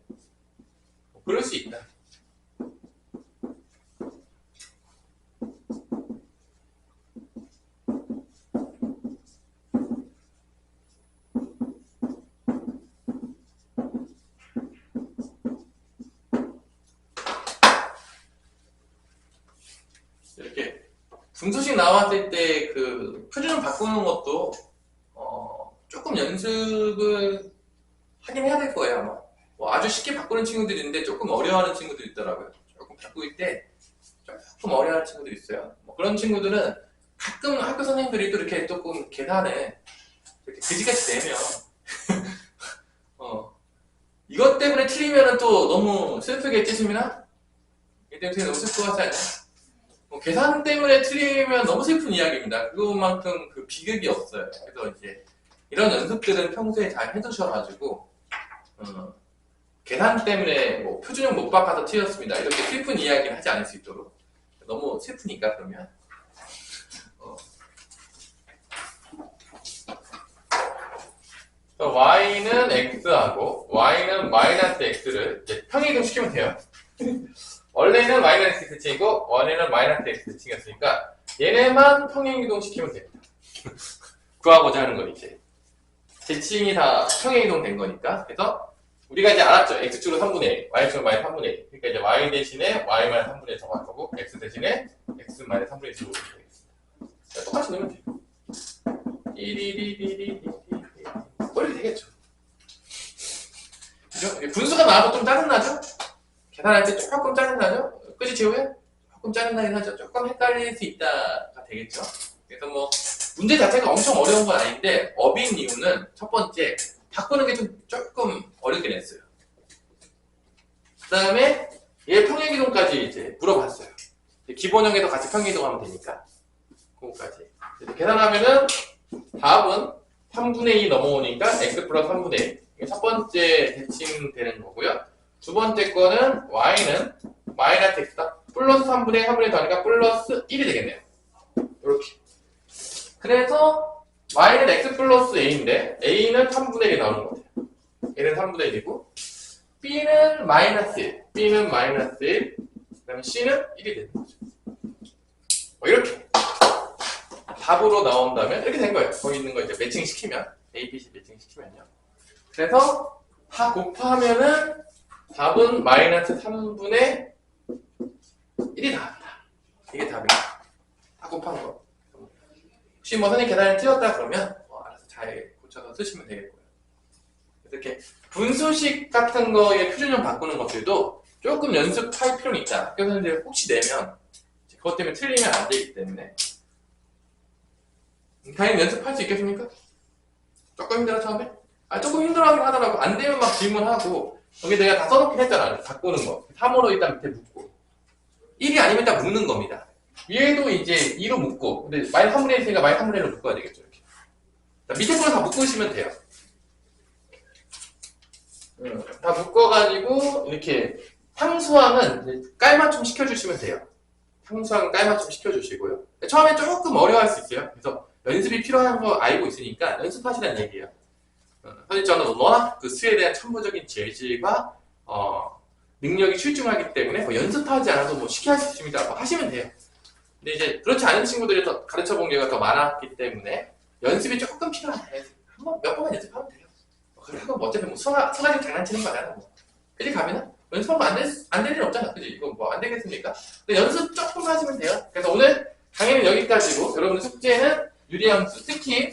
S2: 그럴 수 있다. 이렇게 분수식 나왔을 때 그 표준을 바꾸는 것도 조금 연습을 하긴 해야 될 거예요, 아마. 뭐 아주 쉽게 바꾸는 친구들이 있는데 조금 어려워하는 친구들이 있더라고요. 조금 바꿀 때 조금 어려워하는 친구들이 있어요. 뭐 그런 친구들은 가끔 학교 선생님들이 또 이렇게 조금 계산을 이렇게 그지같이 내면 이것 때문에 틀리면은 또 너무 슬프겠지, 수민아? 이 때문에 너무 슬프고 하지 않냐? 뭐 계산 때문에 틀리면 너무 슬픈 이야기입니다. 그것만큼 그 비극이 없어요. 그래서 이제 이런 연습들은 평소에 잘 해두셔가지고 계산 때문에 뭐 표준형 못 바꿔서 틀렸습니다. 이렇게 슬픈 이야기를 하지 않을 수 있도록. 너무 슬프니까 그러면. y는 x하고 y는 마이너스 x를 이제 평이동 시키면 돼요. 원래는 마이너스 x칭이고 원래는 마이너스 x칭이었으니까 얘네만 평행이동 시키면 됩니다. 구하고자 하는 건 이제 대칭이 다 평행이동 된 거니까. 그래서 우리가 이제 알았죠. x축으로 3분의 1, y축으로 마이너스 3분의 1. 그러니까 이제 y 대신에 y 마이너스 3분의 1 정할 거고 x 대신에 x 마이너스 3분의 1 적으면 되겠습니다. 똑같이 넣으면 돼요. 1 꼴이 되겠죠. 그죠? 분수가 나와도 좀 짜증나죠? 계산할 때 조금 짜증나죠? 그치, 지호야? 조금 짜증나긴 하죠. 조금 헷갈릴 수 있다가 되겠죠. 그래서 뭐 문제 자체가 엄청 어려운 건 아닌데 업인 이유는 첫 번째 바꾸는 게 조금 어렵게 냈어요. 그 다음에 얘 평행이동까지 이제 물어봤어요. 기본형에도 같이 평행이동하면 되니까 그거까지 계산하면은 답은 3분의 2 넘어오니까 x 플러스 3분의 1. 이게 첫 번째 대칭되는 거고요. 두 번째 거는 y는 마이너스 x다. 플러스 3분의 1, 3분의 1 더하니까 플러스 1이 되겠네요. 이렇게. 그래서 y는 x 플러스 a인데 a는 3분의 1이 나오는 것 같아요. 얘는 3분의 1이고 b는 마이너스 1, b는 마이너스 1, 그 다음에 c는 1이 되는 거죠. 이렇게. 답으로 나온다면 이렇게 된 거예요. 거기 있는 거 이제 매칭시키면 A, B, C 매칭시키면요. 그래서 다 곱하면은 답은 마이너스 3분의 1이 나왔다. 이게 답입니다. 다 곱한 거. 혹시 뭐 선생님 계산이 틀렸다 그러면 알아서 잘 고쳐서 쓰시면 되겠고요. 이렇게 분수식 같은 거에 표준형 바꾸는 것들도 조금 연습할 필요는 있다. 학교 선생님들 혹시 내면 그것 때문에 틀리면 안 되기 때문에 당연히 연습할 수 있겠습니까? 조금 힘들어 처음에? 조금 힘들어하긴 하더라고. 안 되면 막 질문하고 여기 내가 다 써놓긴 했잖아. 바꾸는 거 3으로 일단 밑에 묶고 1이 아니면 일단 묶는 겁니다. 위에도 이제 2로 묶고 근데 마이너스 3분의 1 있으니까 마이너스 3분의 1로 묶어야 되겠죠. 이렇게. 밑에 거를 다 묶으시면 돼요. 다 묶어가지고 이렇게 상수항은 깔맞춤 시켜주시면 돼요. 상수항은 깔맞춤 시켜주시고요. 처음에 조금 어려워할 수 있어요. 그래서 연습이 필요한 거 알고 있으니까 연습하시라는 얘기예요. 사실 저는 워낙 그 수에 대한 천부적인 재질과 능력이 출중하기 때문에 뭐 연습하지 않아도 뭐 쉽게 할 수 있습니다. 뭐 하시면 돼요. 근데 이제 그렇지 않은 친구들이 더 가르쳐 본 게가 더 많았기 때문에 연습이 조금 필요하다. 몇 번만 연습하면 돼요. 그리고 뭐 어차피 뭐 수가지 장난치는 거잖아. 뭐. 그지 가면은 연습하면 안 될 일 없잖아. 그지? 이거 뭐 안 되겠습니까? 근데 연습 조금 하시면 돼요. 그래서 오늘 강의는 여기까지고 여러분들 숙제는 유리함수, 특히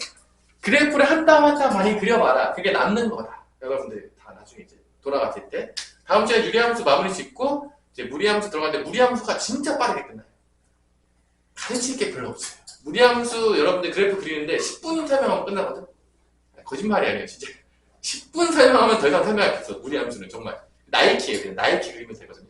S2: 그래프를 한 땀 한 땀 많이 그려봐라. 그게 남는 거다. 여러분들 다 나중에 이제 돌아갔을 때 다음 주에 유리함수 마무리 짓고 이제 무리함수 들어가는데 무리함수가 진짜 빠르게 끝나요. 가르칠 게 별로 없어요. 무리함수 여러분들 그래프 그리는데 10분 설명하면 끝나거든. 거짓말이 아니에요, 진짜. 10분 설명하면 더 이상 설명할 게 없어. 무리함수는 정말 나이키예요. 그냥 나이키 그리면 되거든요.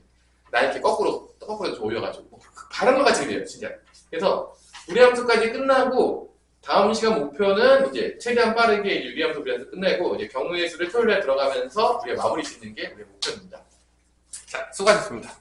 S2: 나이키 거꾸로 좀 올려가지고 바른 것 같이 그려요, 진짜. 그래서 무리함수까지 끝나고 다음 시간 목표는 이제 최대한 빠르게 유리함수 무리함수 끝내고 이제 경우의 수를 토요일에 들어가면서 우리가 마무리 짓는 게 우리의 목표입니다. 자, 수고하셨습니다.